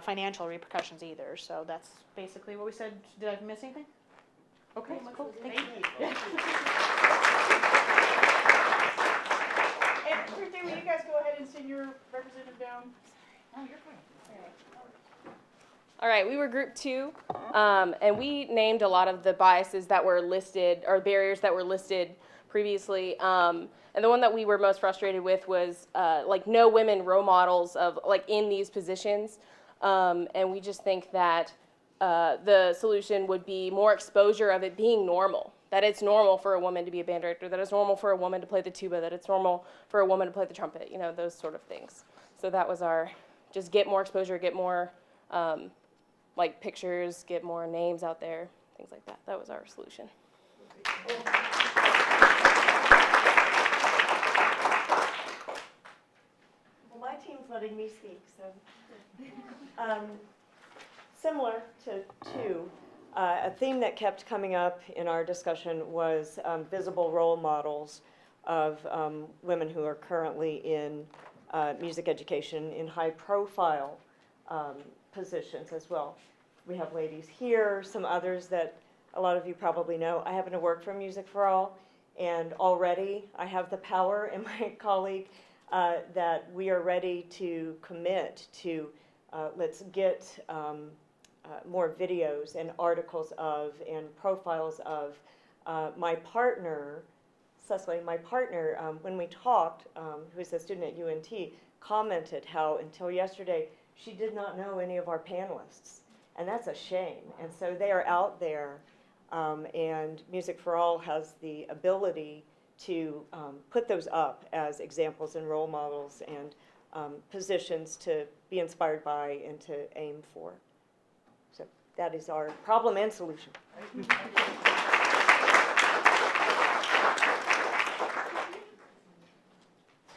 financial repercussions either. So that's basically what we said. Did I miss anything? Okay, cool. Thank you. And Ruthie, will you guys go ahead and send your representative down? Oh, you're fine. All right, we were group 2, and we named a lot of the biases that were listed, or barriers that were listed previously. And the one that we were most frustrated with was no women role models of in these positions. And we just think that the solution would be more exposure of it being normal, that it's normal for a woman to be a band director, that it's normal for a woman to play the tuba, that it's normal for a woman to play the trumpet, those sort of things. So that was just get more exposure, get more pictures, get more names out there, things like that. That was our solution. Well, my team's letting me speak, so. Similar to 2, a theme that kept coming up in our discussion was visible role models of women who are currently in music education in high-profile positions as well. We have ladies here, some others that a lot of you probably know. I happen to work for Music for All, and already I have the power in my colleague that we are ready to commit to let's get more videos and articles of and profiles of my partner, Cecily, when we talked, who is a student at UNT, commented how until yesterday she did not know any of our panelists. And that's a shame. And so they are out there, and Music for All has the ability to put those up as examples and role models and positions to be inspired by and to aim for. So that is our problem and solution.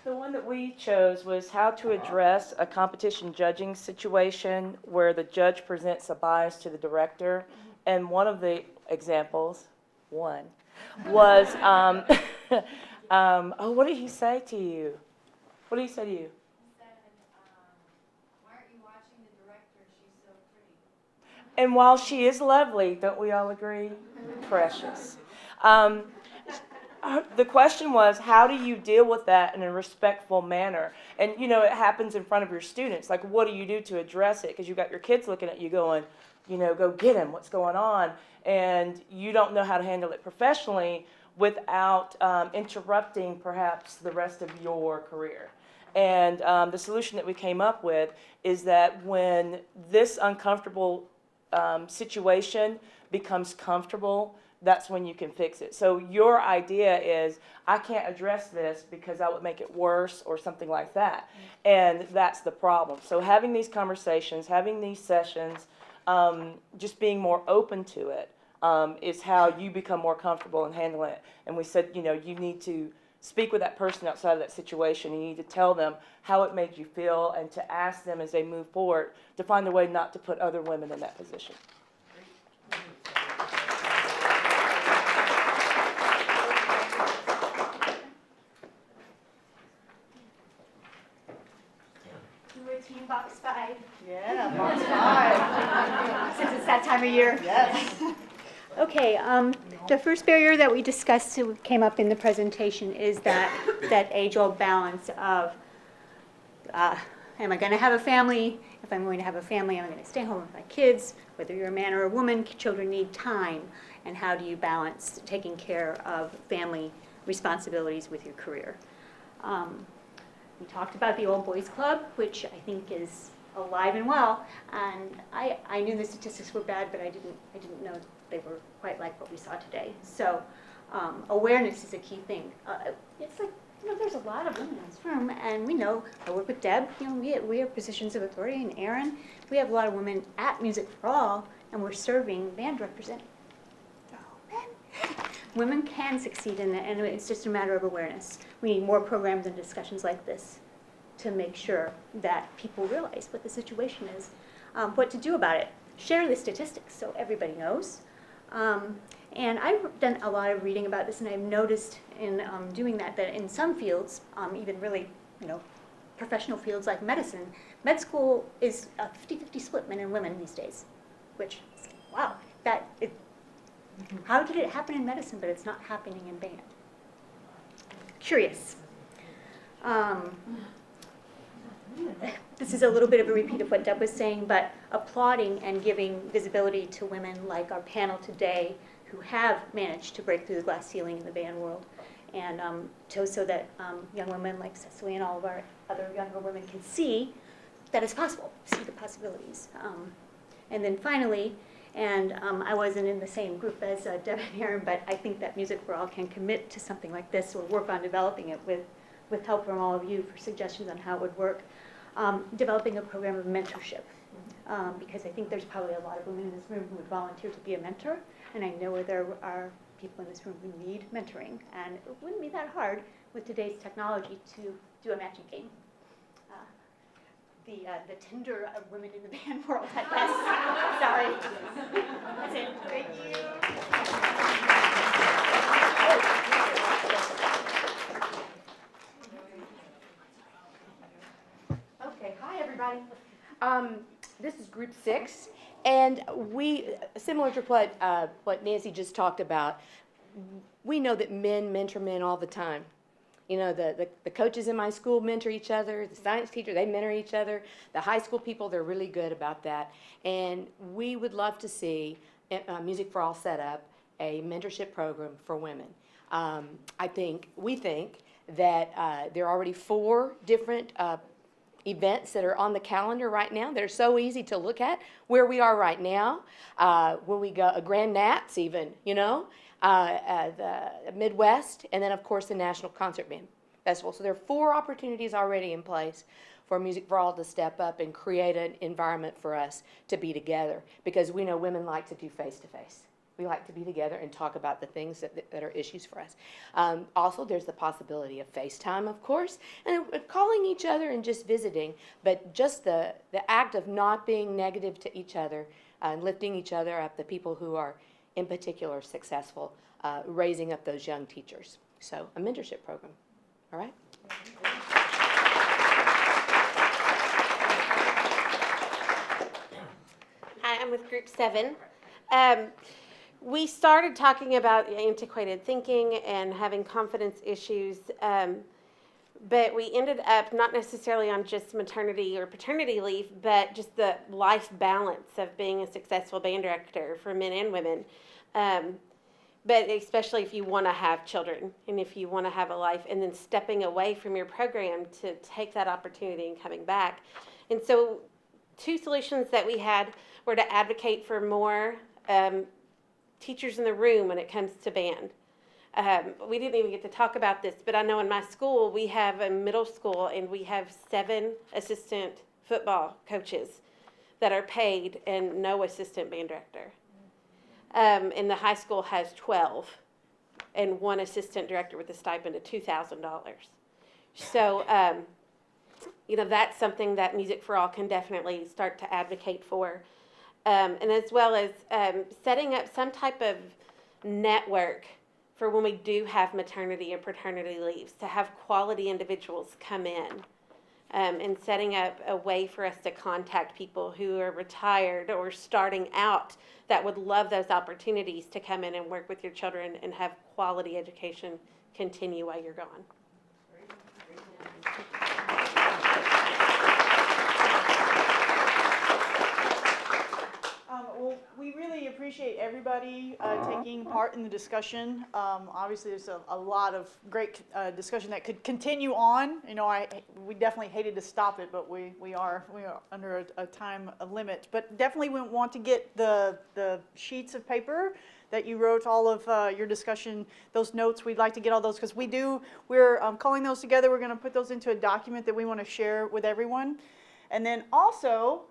The one one that we chose was how to address a competition judging situation where the judge presents a bias to the director. And one of the examples, was, oh, what did he say to you? What did he say to you? Why aren't you watching the director? She's so pretty. And while she is lovely, don't we all agree? Precious. The question was, how do you deal with that in a respectful manner? And, you know, it happens in front of your students. Like, what do you do to address it? Because you've got your kids looking at you going, you know, go get him, what's going on? And you don't know how to handle it professionally without interrupting perhaps the rest of your career. And the solution that we came up with is that when this uncomfortable situation becomes comfortable, that's when you can fix it. So your idea is, I can't address this because that would make it worse or something like that. And that's the problem. So having these conversations, having these sessions, just being more open to it is how you become more comfortable in handling it. And we said, you know, you need to speak with that person outside of that situation. You need to tell them how it made you feel and to ask them as they move forward to find a way not to put other women in that position. We're Team Box 5. Yeah, Box 5. Since it's that time of year. Yes. Okay, the first barrier that we discussed came up in the presentation is that age-old balance of am I going to have a family? If I'm going to have a family, I'm going to stay home with my kids. Whether you're a man or a woman, children need time. And how do you balance taking care of family responsibilities with your career? We talked about the Old Boys Club, which I think is alive and well. And I knew the statistics were bad, but I didn't know they were quite like what we saw today. So awareness is a key thing. It's like, you know, there's a lot of women in this room, and we know, I work with Deb, you know, we have positions of authority, and Aaron, we have a lot of women at Music for All, and we're serving band directors, and they're all men. Women can succeed in it, and it's just a matter of awareness. We need more programs and discussions like this to make sure that people realize what the situation is, what to do about it. Share the statistics so everybody knows. And I've done a lot of reading about this, and I've noticed in doing that in some fields, even really, you know, professional fields like medicine, med school is a 50-50 split, men and women these days, which, wow, how did it happen in medicine, but it's not happening in band? Curious. This is a little bit of a repeat of what Deb was saying, but applauding and giving visibility to women like our panel today who have managed to break through the glass ceiling in the band world, and so that young women like Cecily and all of our other younger women can see that it's possible, see the possibilities. And then finally, and I wasn't in the same group as Deb and Aaron, but I think that Music for All can commit to something like this or work on developing it with help from all of you for suggestions on how it would work. Developing a program of mentorship, because I think there's probably a lot of women in this room who would volunteer to be a mentor, and I know there are people in this room who need mentoring, and it wouldn't be that hard with today's technology to do a matching game. The Tinder of women in the band world, I guess. Sorry. That's it. Thank you. Okay, hi everybody. This is group 6, and we, similar to what Nancy just talked about, we know that men mentor men all the time. You know, the coaches in my school mentor each other, the science teacher, they mentor each other. The high school people, they're really good about that. And we would love to see Music for All set up a mentorship program for women. We think that there are already 4 different events that are on the calendar right now. They're so easy to look at where we are right now. When we go, Grand Nats even, you know, the Midwest, and then of course the National Concert Band Festival. So there are 4 opportunities already in place for Music for All to step up and create an environment for us to be together, because we know women like to do face-to-face. We like to be together and talk about the things that are issues for us. Also, there's the possibility of FaceTime, of course, and calling each other and just visiting, but just the act of not being negative to each other, lifting each other up, the people who are in particular successful, raising up those young teachers. So a mentorship program, all right? Hi, I'm with Group 7. We started talking about antiquated thinking and having confidence issues, but we ended up not necessarily on just maternity or paternity leave, but just the life balance of being a successful band director for men and women. But especially if you want to have children and if you want to have a life, and then stepping away from your program to take that opportunity and coming back. And so 2 solutions that we had were to advocate for more teachers in the room when it comes to band. We didn't even get to talk about this, but I know in my school we have a middle school and we have 7 assistant football coaches that are paid and no assistant band director. And the high school has 12 and 1 assistant director with a stipend of $2,000. So, that's something that Music for All can definitely start to advocate for. And as well as setting up some type of network for when we do have maternity and paternity leaves, to have quality individuals come in, and setting up a way for us to contact people who are retired or starting out that would love those opportunities to come in and work with your children and have quality education continue while you're gone. Well, we really appreciate everybody taking part in the discussion. Obviously, there's a lot of great discussion that could continue on. We definitely hated to stop it, but we are under a time limit. But definitely we want to get the sheets of paper that you wrote all of your discussion, those notes. We'd like to get all those because we're calling those together. We're going to put those into a document that we want to share with everyone. And then also,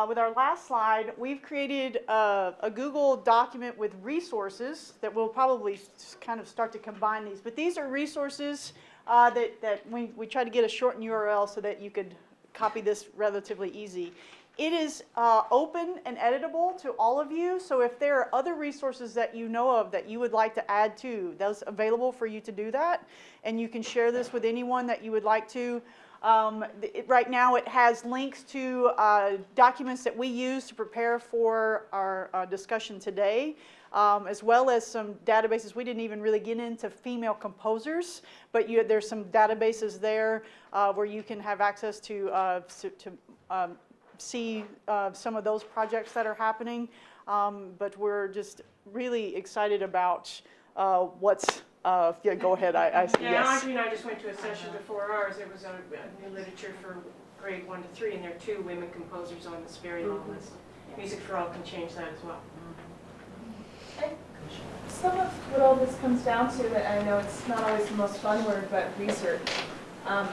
with our last slide, we've created a Google document with resources that we'll probably kind of start to combine these. But these are resources that we try to get a shortened URL so that you could copy this relatively easy. It is open and editable to all of you. So if there are other resources that you know of that you would like to add to, those available for you to do that. And you can share this with anyone that you would like to. Right now it has links to documents that we use to prepare for our discussion today, as well as some databases. We didn't even really get into female composers, but there's some databases there where you can have access to see some of those projects that are happening. But we're just really excited about what's yeah, go ahead. Yeah, yes. Audrey and I just went to a session before ours. It was a new literature for grade 1 to 3, and there are 2 women composers on this very long list. Music for All can change that as well. Some of what all this comes down to, and I know it's not always the most fun word, but research. I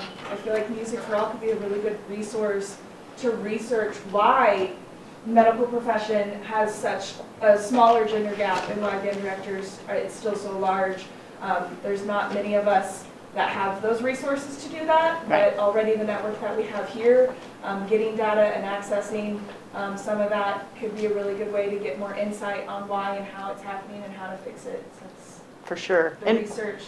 feel like Music for All could be a really good resource to research why medical profession has such a smaller gender gap and why band directors it's still so large. There's not many of us that have those resources to do that, but already the network that we have here, getting data and accessing some of that could be a really good way to get more insight on why and how it's happening and how to fix it. So for sure. The research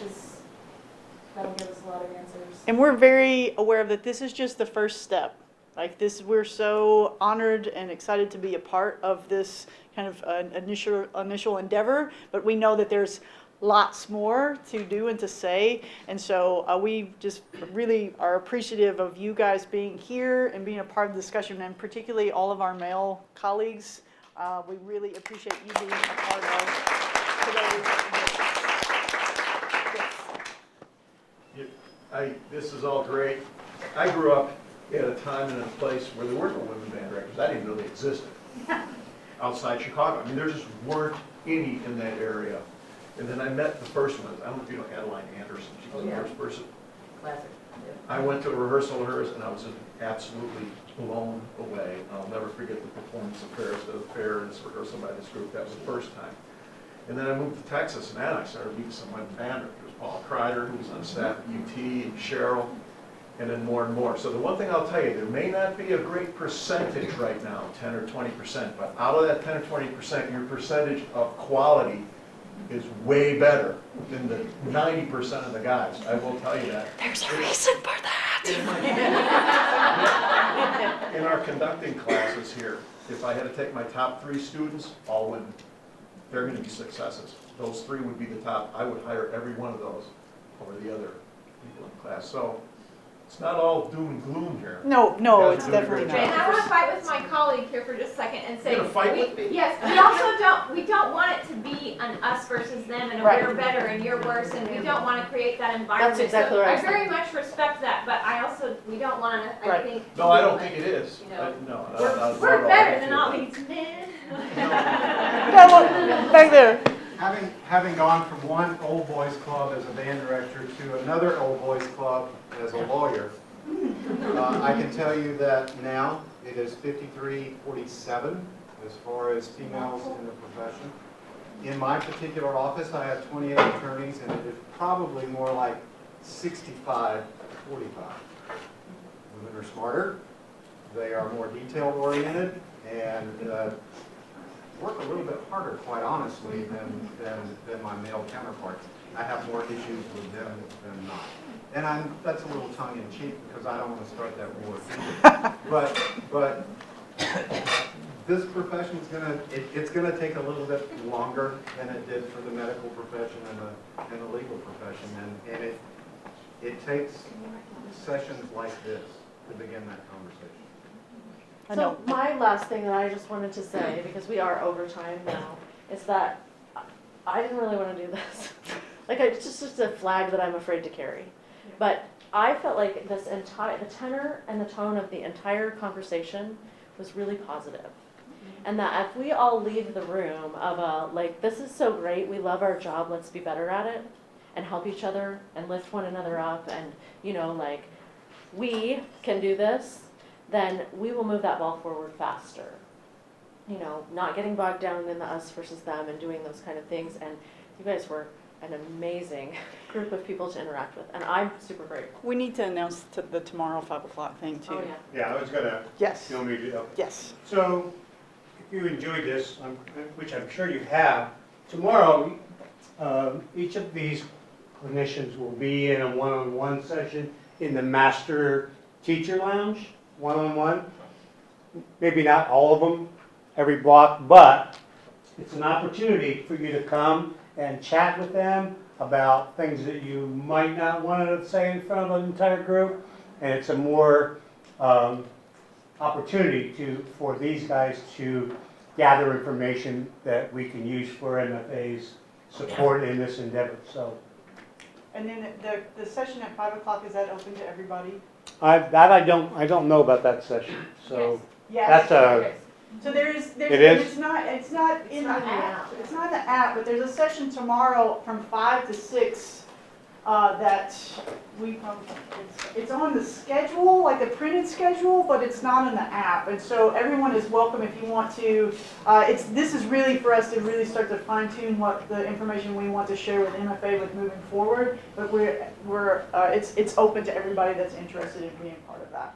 that'll give us a lot of answers. And we're very aware that this is just the first step. Like this, we're so honored and excited to be a part of this kind of initial endeavor, but we know that there's lots more to do and to say, and so we just really are appreciative of you guys being here and being a part of the discussion, and particularly all of our male colleagues. We really appreciate you being a part of today's. This is all great. I grew up at a time and a place where there were no women band directors. I didn't know they existed outside Chicago. I mean, there just weren't any in that area. And then I met the first one. I don't know if you know Adeline Anderson. She was the first person. Classic. I went to a rehearsal of hers, and I was absolutely blown away. I'll never forget the performance of Paris at a fair and this rehearsal by this group. That was the first time. And then I moved to Texas, and then I started meeting some women band directors. Paul Kreider, who was on staff at UT, and Cheryl, and then more and more. So the one thing I'll tell you, there may not be a great percentage right now, 10 or 20%, but out of that 10 or 20%, your percentage of quality is way better than the 90% of the guys. I will tell you that. There's a reason for that. In our conducting classes here, if I had to take my top 3 students, all women, they're going to be successes. Those 3 would be the top. I would hire every one of those over the other people in class. So it's not all doom and gloom here. No, You guys it's are doing a definitely great not. job. And I want to fight with my colleague here for just a second and say, You're gonna fight with me? yes, we also don't want it to be an us versus them and a Right. we're better and you're worse, and we don't want to create that environment. That's exactly so right. I very much respect that, but I also, we don't want to, I Right. think. No, I don't think it is. You know, No, we're better than all these men. Back there. Having gone from one old boys club as a band director to another old boys club as a lawyer, I can tell you that now it is 53-47 as far as females in the profession. In my particular office, I have 28 attorneys, and it is probably more like 65-45. Women are smarter, they are more detail-oriented, and work a little bit harder, quite honestly, than my male counterparts. I have more issues with them than not. And that's a little tongue-in-cheek because I don't want to start that war. But this profession is it's gonna take a little bit longer than it did for the medical profession and the legal profession, and it takes sessions like this to begin that conversation. So my last thing that I just wanted to say, because we are over time now, is that I didn't really want to do this. Like, it's just a flag that I'm afraid to carry. But I felt like the tenor and the tone of the entire conversation was really positive. And that if we all leave the room of like, this is so great, we love our job, let's be better at it, and help each other and lift one another up, and, you know, like, we can do this, then we will move that ball forward faster. You know, not getting bogged down in the us versus them and doing those kind of things. And you guys were an amazing group of people to interact with, and I'm super grateful. We need to announce the tomorrow 5 o'clock thing too. Oh, yeah. Yeah, I was gonna. Yes. You want me to do that? Yes. So, if you enjoyed this, which I'm sure you have, tomorrow, each of these clinicians will be in a one-on-one session in the Master Teacher Lounge, one-on-one. Maybe not all of them, every block, but it's an opportunity for you to come and chat with them about things that you might not want to say in front of an entire group. And it's a more opportunity for these guys to gather information that we can use for MFA's support in this endeavor. So, And then the session at 5 o'clock, is that open to everybody? I don't know about that session. So Yes. that's a. So there's It is? it's not in the app. It's not in the app, but there's a session tomorrow from 5 to 6 that it's on the schedule, like a printed schedule, but it's not in the app. And so everyone is welcome if you want to. This is really for us to really start to fine tune what the information we want to share with MFA with moving forward. But it's open to everybody that's interested in being part of that.